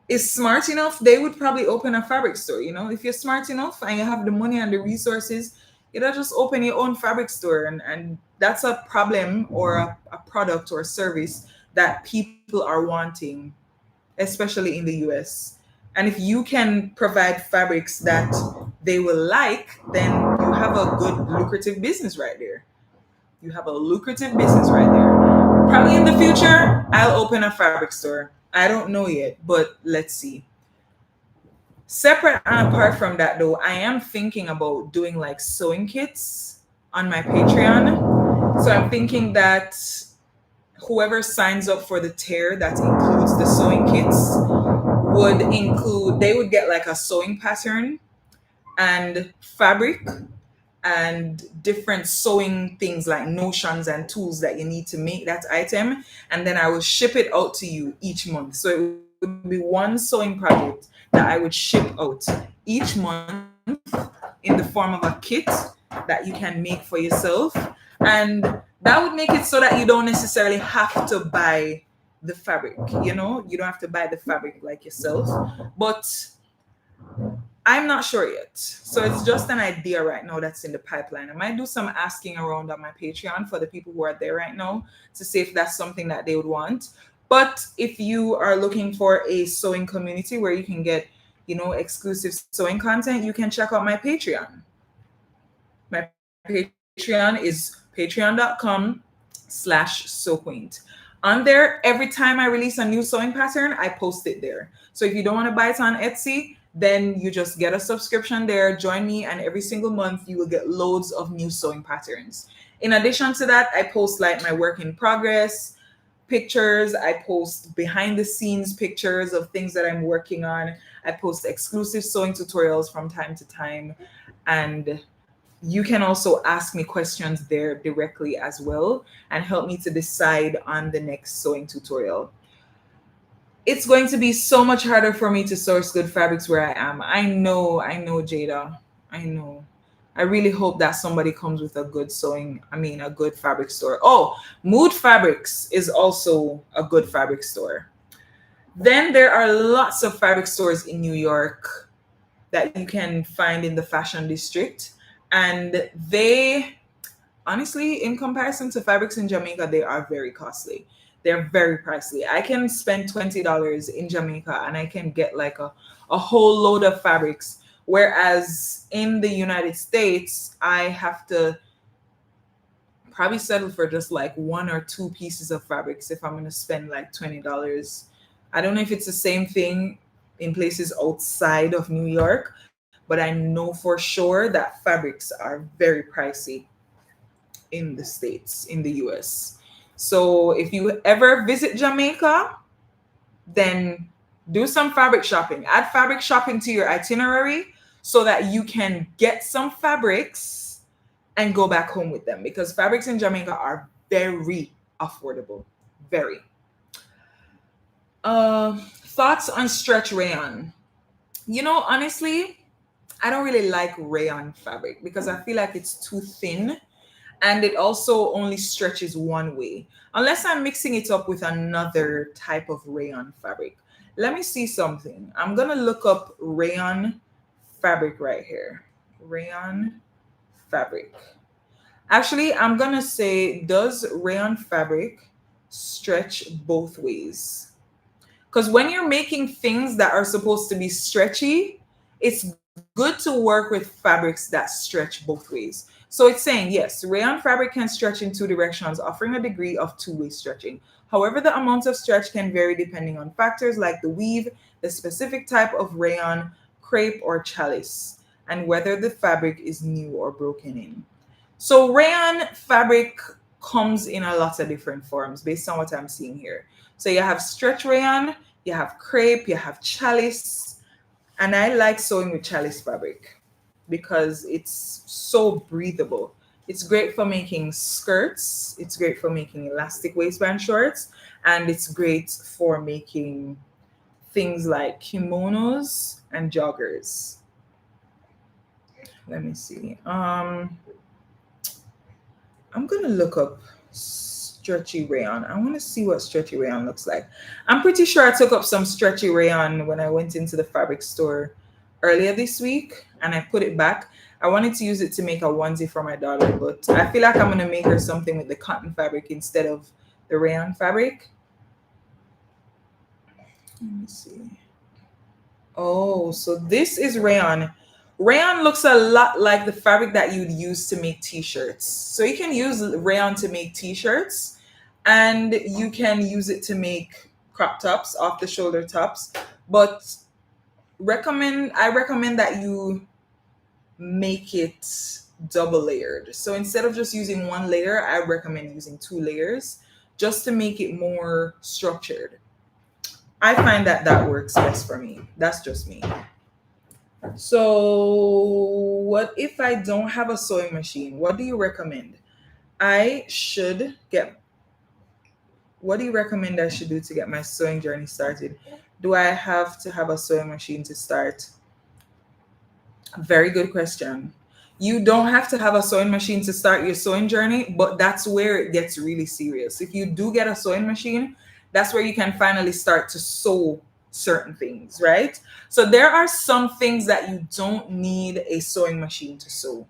is smart enough, they would probably open a fabric store. If you're smart enough and you have the money and the resources, you'll just open your own fabric store. And that's a problem or a product or a service that people are wanting, especially in the US. And if you can provide fabrics that they will like, then you have a good lucrative business right there. You have a lucrative business right there. Probably in the future, I'll open a fabric store. I don't know yet, but let's see. Separate and apart from that, though, I am thinking about doing like sewing kits on my Patreon. So I'm thinking that whoever signs up for the tier that includes the sewing kits they would get like a sewing pattern and fabric and different sewing things like notions and tools that you need to make that item, and then I will ship it out to you each month. So it would be one sewing project that I would ship out each month, in the form of a kit that you can make for yourself. And that would make it so that you don't necessarily have to buy the fabric, you know, you don't have to buy the fabric like yourself. But I'm not sure yet. So it's just an idea right now that's in the pipeline. I might do some asking around on my Patreon for the people who are there right now to see if that's something that they would want. But if you are looking for a sewing community where you can get, you know, exclusive sewing content, you can check out my Patreon. My Patreon is patreon.com/sewquaint. On there, every time I release a new sewing pattern, I post it there. So if you don't want to buy it on Etsy, then you just get a subscription there, join me, and every single month you will get loads of new sewing patterns. In addition to that, I post like my work in progress pictures, I post behind the scenes pictures of things that I'm working on, I post exclusive sewing tutorials from time to time, and you can also ask me questions there directly as well and help me to decide on the next sewing tutorial. It's going to be so much harder for me to source good fabrics where I am. I know, Jada. I know. I really hope that somebody comes with a good a good fabric store. Oh, Mood Fabrics is also a good fabric store. Then there are lots of fabric stores in New York that you can find in the fashion district. And they, honestly, in comparison to fabrics in Jamaica, they are very costly. They're very pricey. I can spend $20 in Jamaica and I can get like a whole load of fabrics. Whereas in the United States, I have to probably settle for just like one or two pieces of fabrics if I'm going to spend like $20. I don't know if it's the same thing in places outside of New York, but I know for sure that fabrics are very pricey in the States, in the US. So if you ever visit Jamaica, then do some fabric shopping. Add fabric shopping to your itinerary so that you can get some fabrics and go back home with them, because fabrics in Jamaica are very affordable. Very. Thoughts on stretch rayon? You know, honestly, I don't really like rayon fabric because I feel like it's too thin and it also only stretches one way unless I'm mixing it up with another type of rayon fabric. Let me see something. I'm gonna look up rayon fabric right here. Rayon fabric. Actually, I'm gonna say, does rayon fabric stretch both ways? Because when you're making things that are supposed to be stretchy, it's good to work with fabrics that stretch both ways. So it's saying, yes, rayon fabric can stretch in two directions, offering a degree of two-way stretching. However, the amount of stretch can vary depending on factors like the weave, the specific type of rayon, crepe, or chalice, and whether the fabric is new or broken in. So rayon fabric comes in a lot of different forms based on what I'm seeing here. So you have stretch rayon, you have crepe, you have chalice, and I like sewing with chalice fabric because it's so breathable. It's great for making skirts, it's great for making elastic waistband shorts, and it's great for making things like kimonos and joggers. Let me see. I'm gonna look up stretchy rayon. I want to see what stretchy rayon looks like. I'm pretty sure I took up some stretchy rayon when I went into the fabric store earlier this week and I put it back. I wanted to use it to make a onesie for my daughter, but I feel like I'm gonna make her something with the cotton fabric instead of the rayon fabric. Let me see. Oh, so this is rayon. Rayon looks a lot like the fabric that you'd use to make t-shirts. So you can use rayon to make t-shirts and you can use it to make crop tops, off the shoulder tops. But I recommend that you make it double layered. So instead of just using one layer, I recommend using two layers just to make it more structured. I find that that works best for me. That's just me. So, what if I don't have a sewing machine? What do you recommend? I should get, what do you recommend I should do to get my sewing journey started? Do I have to have a sewing machine to start? Very good question. You don't have to have a sewing machine to start your sewing journey, but that's where it gets really serious. If you do get a sewing machine, that's where you can finally start to sew certain things, right? So there are some things that you don't need a sewing machine to sew.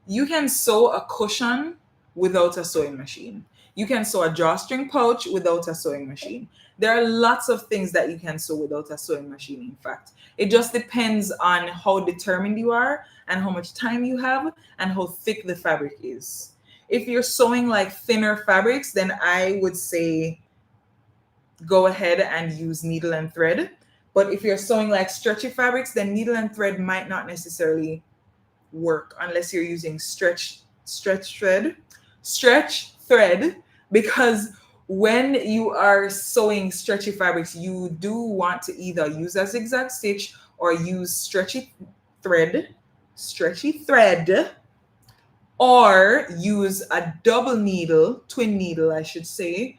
You can sew a cushion without a sewing machine. You can sew a drawstring pouch without a sewing machine. There are lots of things that you can sew without a sewing machine, in fact. It just depends on how determined you are and how much time you have and how thick the fabric is. If you're sewing like thinner fabrics, then I would say go ahead and use needle and thread. But if you're sewing like stretchy fabrics, then needle and thread might not necessarily work unless you're using stretch thread, because when you are sewing stretchy fabrics, you do want to either use a zigzag stitch or use thread stretchy thread, or use a double needle, twin needle I should say,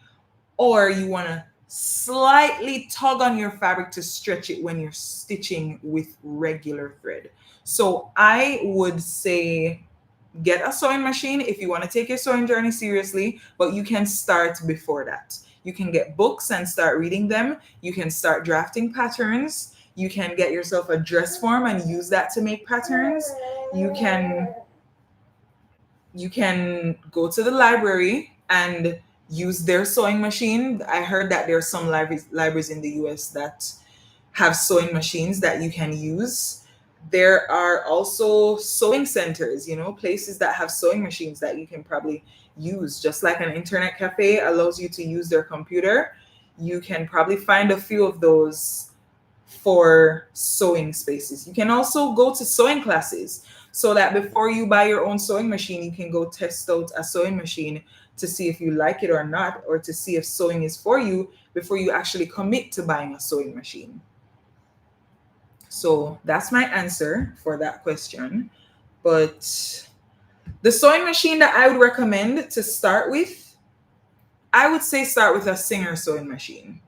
or you want to slightly tug on your fabric to stretch it when you're stitching with regular thread. So I would say get a sewing machine if you want to take your sewing journey seriously, but you can start before that. You can get books and start reading them. You can start drafting patterns. You can get yourself a dress form and use that to make patterns. You can go to the library and use their sewing machine. I heard that there are some libraries in the US that have sewing machines that you can use. There are also sewing centers, places that have sewing machines that you can probably use. Just like an internet cafe allows you to use their computer, you can probably find a few of those for sewing spaces. You can also go to sewing classes so that before you buy your own sewing machine, you can go test out a sewing machine to see if you like it or not, or to see if sewing is for you before you actually commit to buying a sewing machine. So that's my answer for that question. But the sewing machine that I would recommend to start with, I would say start with a Singer sewing machine.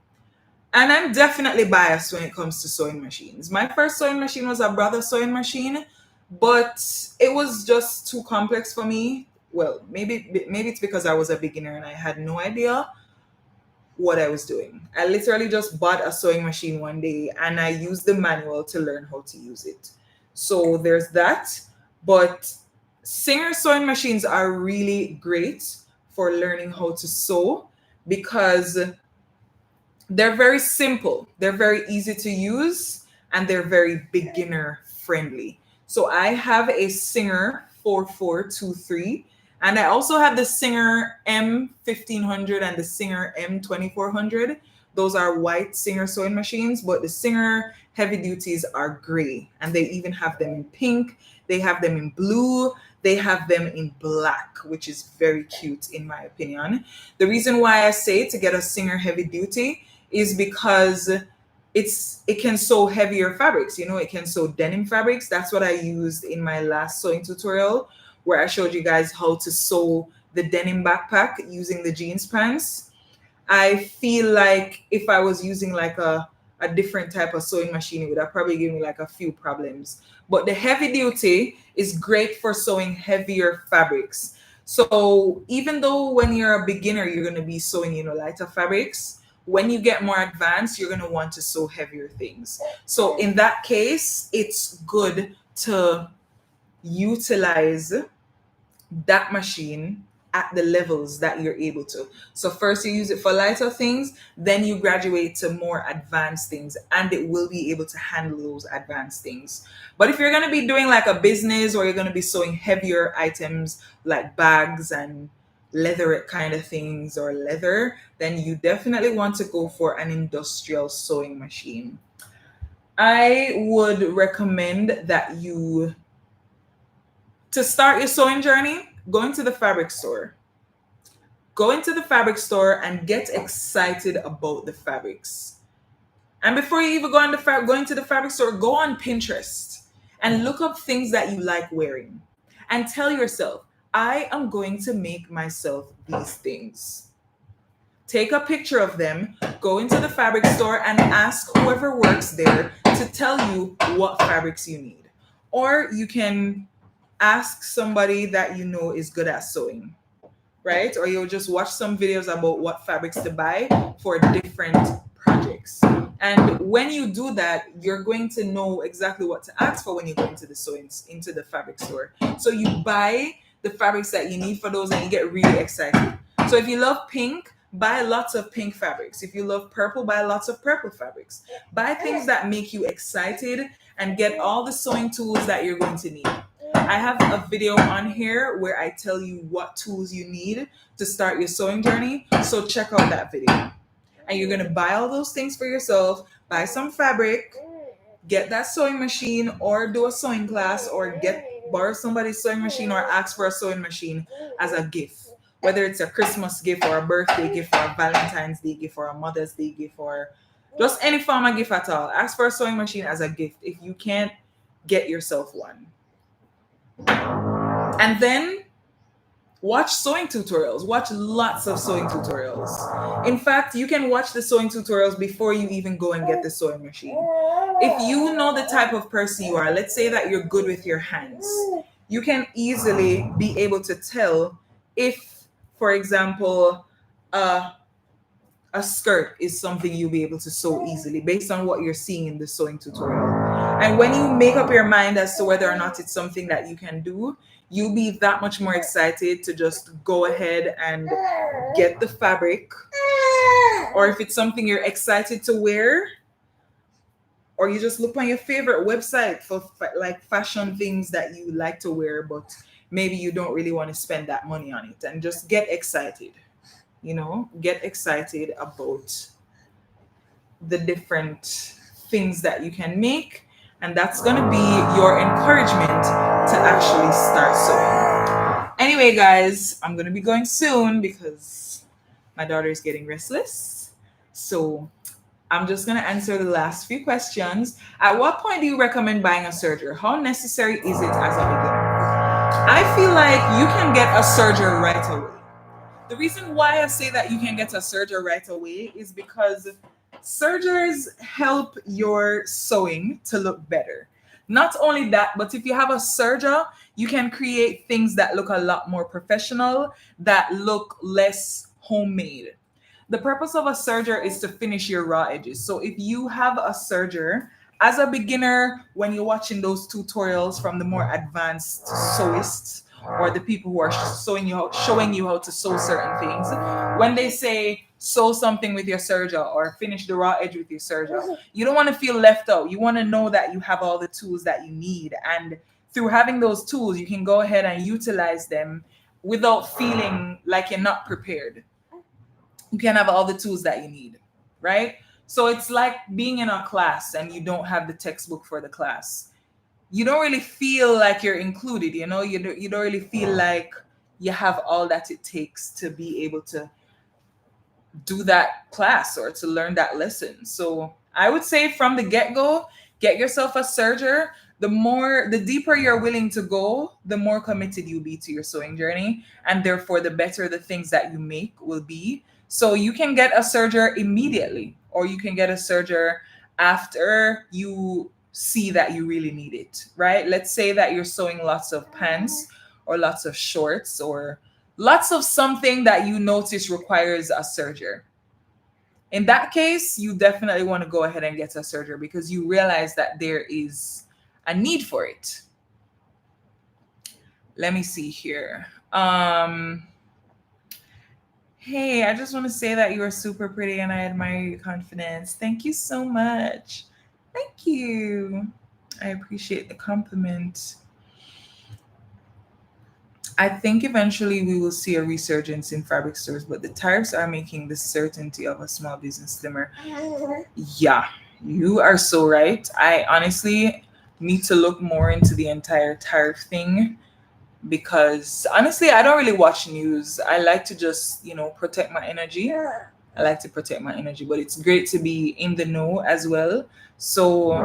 And I'm definitely biased when it comes to sewing machines. My first sewing machine was a Brother sewing machine, but it was just too complex for me. Well, maybe it's because I was a beginner and I had no idea what I was doing. I literally just bought a sewing machine one day and I used the manual to learn how to use it. So there's that. But Singer sewing machines are really great for learning how to sew because they're very simple, they're very easy to use, and they're very beginner friendly. So I have a Singer 4423, and I also have the Singer M1500 and the Singer M2400. Those are white Singer sewing machines, but the Singer heavy duties are gray, and they even have them in pink, they have them in blue, they have them in black, which is very cute in my opinion. The reason why I say to get a Singer heavy duty is because it can sew heavier fabrics. It can sew denim fabrics. That's what I used in my last sewing tutorial, where I showed you guys how to sew the denim backpack using the jeans pants. I feel like if I was using like a different type of sewing machine, it would have probably given me like a few problems. But the heavy duty is great for sewing heavier fabrics. So even though when you're a beginner, you're going to be sewing, lighter fabrics, when you get more advanced, you're going to want to sew heavier things. So in that case, it's good to utilize that machine at the levels that you're able to. So first you use it for lighter things, then you graduate to more advanced things, and it will be able to handle those advanced things. But if you're going to be doing like a business, or you're going to be sewing heavier items like bags and leather kind of things, or leather, then you definitely want to go for an industrial sewing machine. I would recommend that to start your sewing journey, go into the fabric store. Go into the fabric store and get excited about the fabrics. And before you even go into the fabric store, go on Pinterest and look up things that you like wearing. And tell yourself, I am going to make myself these things. Take a picture of them, go into the fabric store and ask whoever works there to tell you what fabrics you need. or you can ask somebody that you know is good at sewing, right? Or you'll just watch some videos about what fabrics to buy for different projects. And when you do that, you're going to know exactly what to ask for when you go into the into the fabric store. So you buy the fabrics that you need for those and you get really excited. So if you love pink, buy lots of pink fabrics. If you love purple, buy lots of purple fabrics. Buy things that make you excited and get all the sewing tools that you're going to need. I have a video on here where I tell you what tools you need to start your sewing journey. So check out that video. And you're going to buy all those things for yourself, buy some fabric, get that sewing machine or do a sewing class or borrow somebody's sewing machine or ask for a sewing machine as a gift. Whether it's a Christmas gift or a birthday gift or a Valentine's Day gift or a Mother's Day gift or just any form of gift at all. Ask for a sewing machine as a gift if you can't get yourself one. And then watch sewing tutorials. Watch lots of sewing tutorials. In fact, you can watch the sewing tutorials before you even go and get the sewing machine. If you know the type of person you are, let's say that you're good with your hands, you can easily be able to tell if, for example, a skirt is something you'll be able to sew easily based on what you're seeing in the sewing tutorial. And when you make up your mind as to whether or not it's something that you can do, you'll be that much more excited to just go ahead and get the fabric. Or if it's something you're excited to wear, or you just look on your favorite website for like fashion things that you like to wear, but maybe you don't really want to spend that money on it, and just get excited. Get excited about the different things that you can make, and that's going to be your encouragement to actually start sewing. Anyway, guys, I'm going to be going soon because my daughter is getting restless. So I'm just going to answer the last few questions. At what point do you recommend buying a serger? How necessary is it as a beginner? I feel like you can get a serger right away. The reason why I say that you can get a serger right away is because sergers help your sewing to look better. Not only that, but if you have a serger, you can create things that look a lot more professional, that look less homemade. The purpose of a serger is to finish your raw edges. So if you have a serger, as a beginner, when you're watching those tutorials from the more advanced sewists, or the people who are showing you how to sew certain things, when they say sew something with your serger or finish the raw edge with your serger, you don't want to feel left out. You want to know that you have all the tools that you need, and through having those tools, you can go ahead and utilize them without feeling like you're not prepared. You can have all the tools that you need, right? So it's like being in a class and you don't have the textbook for the class. You don't really feel like you're included, you don't really feel like you have all that it takes to be able to do that class or to learn that lesson. So I would say from the get-go, get yourself a serger. The deeper you're willing to go, the more committed you'll be to your sewing journey, and therefore the better the things that you make will be. So you can get a serger immediately, or you can get a serger after you see that you really need it, right? Let's say that you're sewing lots of pants or lots of shorts or lots of something that you notice requires a serger. In that case, you definitely want to go ahead and get a serger because you realize that there is a need for it. Let me see here. Hey, I just want to say that you are super pretty and I admire your confidence. Thank you so much. Thank you. I appreciate the compliment. I think eventually we will see a resurgence in fabric stores, but the tariffs are making the certainty of a small business slimmer. Yeah, you are so right. I honestly need to look more into the entire tariff thing because honestly, I don't really watch news. I like to just, protect my energy. I like to protect my energy, but it's great to be in the know as well. So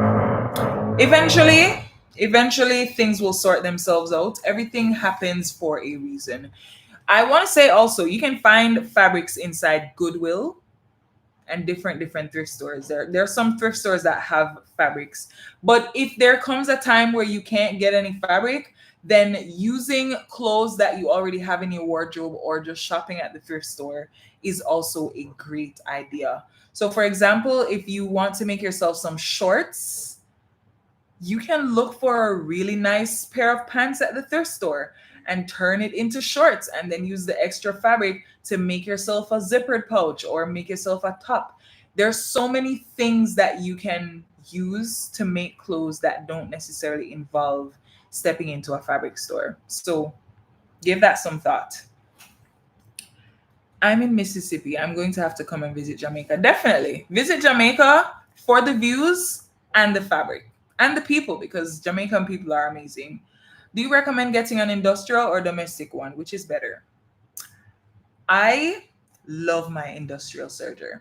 eventually things will sort themselves out. Everything happens for a reason. I want to say also, you can find fabrics inside Goodwill and different thrift stores. There are some thrift stores that have fabrics, but if there comes a time where you can't get any fabric, then using clothes that you already have in your wardrobe or just shopping at the thrift store is also a great idea. So, for example, if you want to make yourself some shorts, you can look for a really nice pair of pants at the thrift store and turn it into shorts and then use the extra fabric to make yourself a zippered pouch or make yourself a top. There's so many things that you can use to make clothes that don't necessarily involve stepping into a fabric store. So give that some thought. I'm in Mississippi. I'm going to have to come and visit Jamaica. Definitely visit Jamaica for the views and the fabric and the people, because Jamaican people are amazing. Do you recommend getting an industrial or domestic one? Which is better? I love my industrial serger.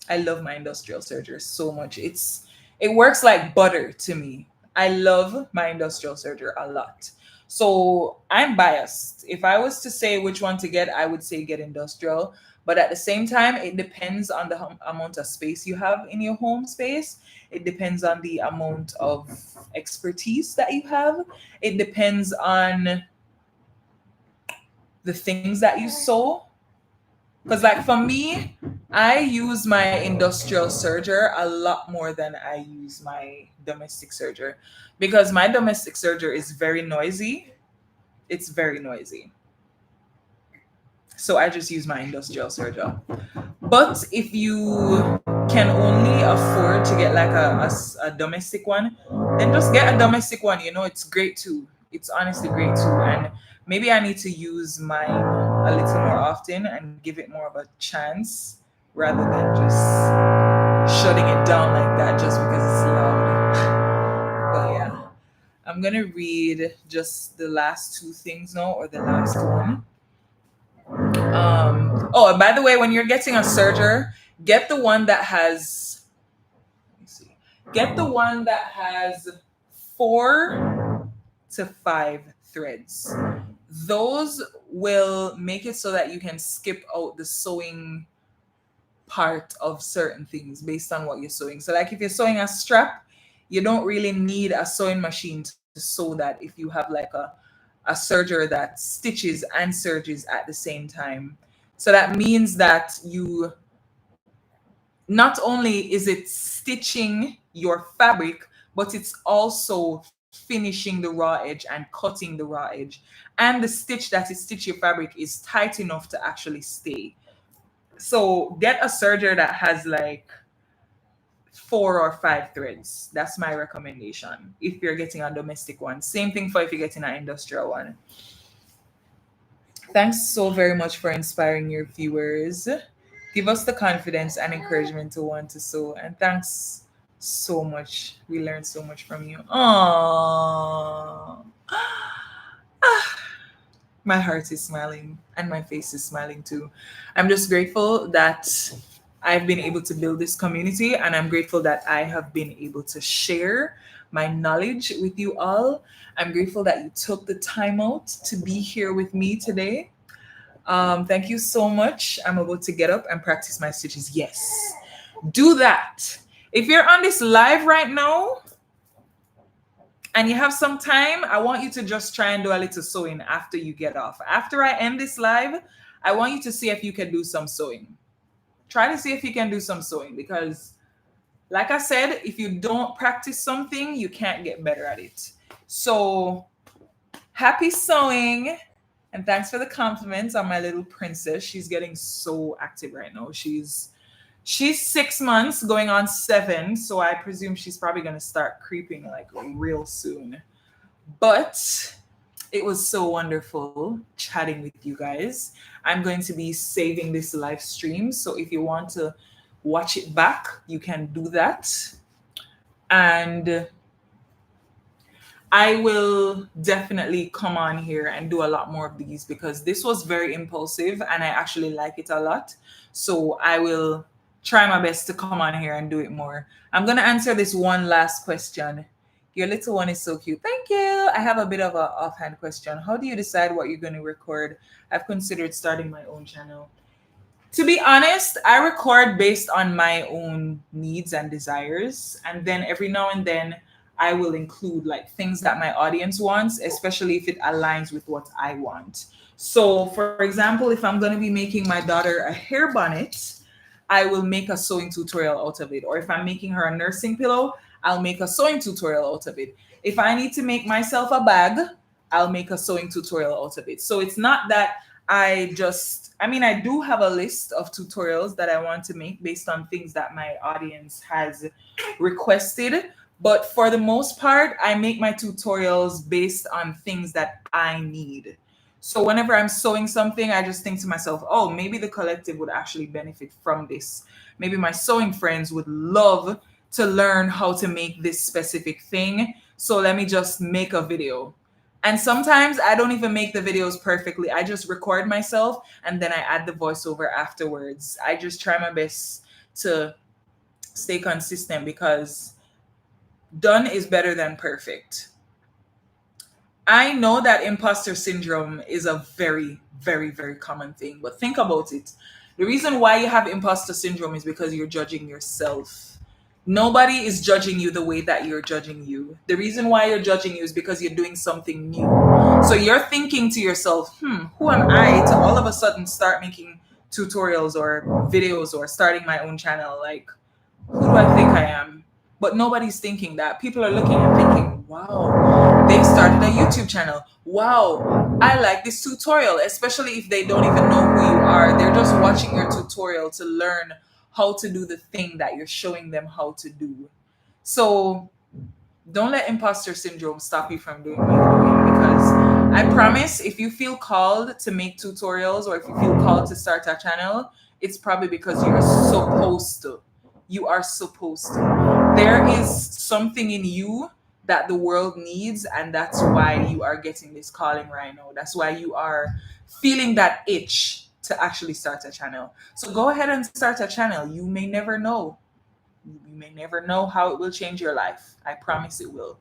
I love my industrial serger so much. It works like butter to me. I love my industrial serger a lot. So I'm biased. If I was to say which one to get, I would say get industrial. But at the same time, it depends on the amount of space you have in your home space. It depends on the amount of expertise that you have. It depends on the things that you sew. Because, like, for me, I use my industrial serger a lot more than I use my domestic serger, because my domestic serger is very noisy. It's very noisy. So I just use my industrial serger. But if you can only afford to get like a domestic one, then just get a domestic one. You know, it's great too. It's honestly great too. And maybe I need to use mine a little more often and give it more of a chance rather than just shutting it down like that just because it's loud. But yeah, I'm going to read just the last two things now, or the last one. Oh, and by the way, when you're getting a serger, get the one that has, let me see, get the one that has 4 to 5 threads. Those will make it so that you can skip out the sewing part of certain things based on what you're sewing. So, like if you're sewing a strap, you don't really need a sewing machine to sew that if you have like a serger that stitches and serges at the same time. So that means that you, not only is it stitching your fabric, but it's also finishing the raw edge and cutting the raw edge. And the stitch that is stitch your fabric is tight enough to actually stay. So get a serger that has like 4 or 5 threads. That's my recommendation if you're getting a domestic one. Same thing for if you're getting an industrial one. Thanks so very much for inspiring your viewers. Give us the confidence and encouragement to want to sew. And thanks so much. We learned so much from you. Aww. My heart is smiling and my face is smiling too. I'm just grateful that I've been able to build this community, and I'm grateful that I have been able to share my knowledge with you all. I'm grateful that you took the time out to be here with me today. Thank you so much. I'm about to get up and practice my stitches. Yes, do that. If you're on this live right now and you have some time, I want you to just try and do a little sewing after you get off. After I end this live, I want you to see if you can do some sewing. Try to see if you can do some sewing, because like I said, if you don't practice something, you can't get better at it. So happy sewing. And thanks for the compliments on my little princess. She's getting so active right now. She's 6 months going on 7. So I presume she's probably going to start creeping like real soon. But it was so wonderful chatting with you guys. I'm going to be saving this live stream. So if you want to watch it back, you can do that. And I will definitely come on here and do a lot more of these, because this was very impulsive and I actually like it a lot. So I will try my best to come on here and do it more. I'm going to answer this one last question. Your little one is so cute. Thank you. I have a bit of an offhand question. How do you decide what you're going to record? I've considered starting my own channel. To be honest, I record based on my own needs and desires. And then every now and then, I will include like things that my audience wants, especially if it aligns with what I want. So, for example, if I'm going to be making my daughter a hair bonnet, I will make a sewing tutorial out of it. Or if I'm making her a nursing pillow, I'll make a sewing tutorial out of it. If I need to make myself a bag, I'll make a sewing tutorial out of it. So it's not that I mean, I do have a list of tutorials that I want to make based on things that my audience has requested. But for the most part, I make my tutorials based on things that I need. So whenever I'm sewing something, I just think to myself, oh, maybe the collective would actually benefit from this. Maybe my sewing friends would love to learn how to make this specific thing. So let me just make a video. And sometimes I don't even make the videos perfectly. I just record myself and then I add the voiceover afterwards. I just try my best to stay consistent because done is better than perfect. I know that imposter syndrome is a very, very, very common thing, but think about it. The reason why you have imposter syndrome is because you're judging yourself. Nobody is judging you the way that you're judging you. The reason why you're judging you is because you're doing something new. So you're thinking to yourself, who am I to all of a sudden start making tutorials or videos or starting my own channel? Like, who do I think I am? But nobody's thinking that. People are looking and thinking, wow, they've started a YouTube channel. Wow, I like this tutorial, especially if they don't even know who you are. They're just watching your tutorial to learn how to do the thing that you're showing them how to do. So don't let imposter syndrome stop you from doing what you're doing, because I promise if you feel called to make tutorials or if you feel called to start a channel, it's probably because you're supposed to. You are supposed to. There is something in you that the world needs, and that's why you are getting this calling right now. That's why you are feeling that itch to actually start a channel. So go ahead and start a channel. You may never know. You may never know how it will change your life. I promise it will.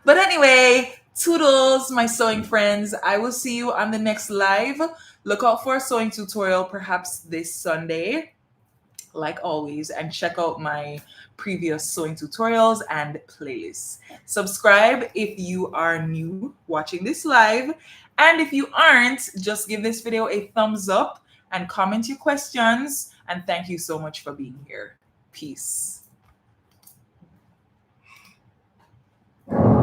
But anyway, toodles, my sewing friends. I will see you on the next live. Look out for a sewing tutorial perhaps this Sunday, like always, and check out my previous sewing tutorials and playlists. Subscribe if you are new watching this live. And if you aren't, just give this video a thumbs up and comment your questions. And thank you so much for being here. Peace.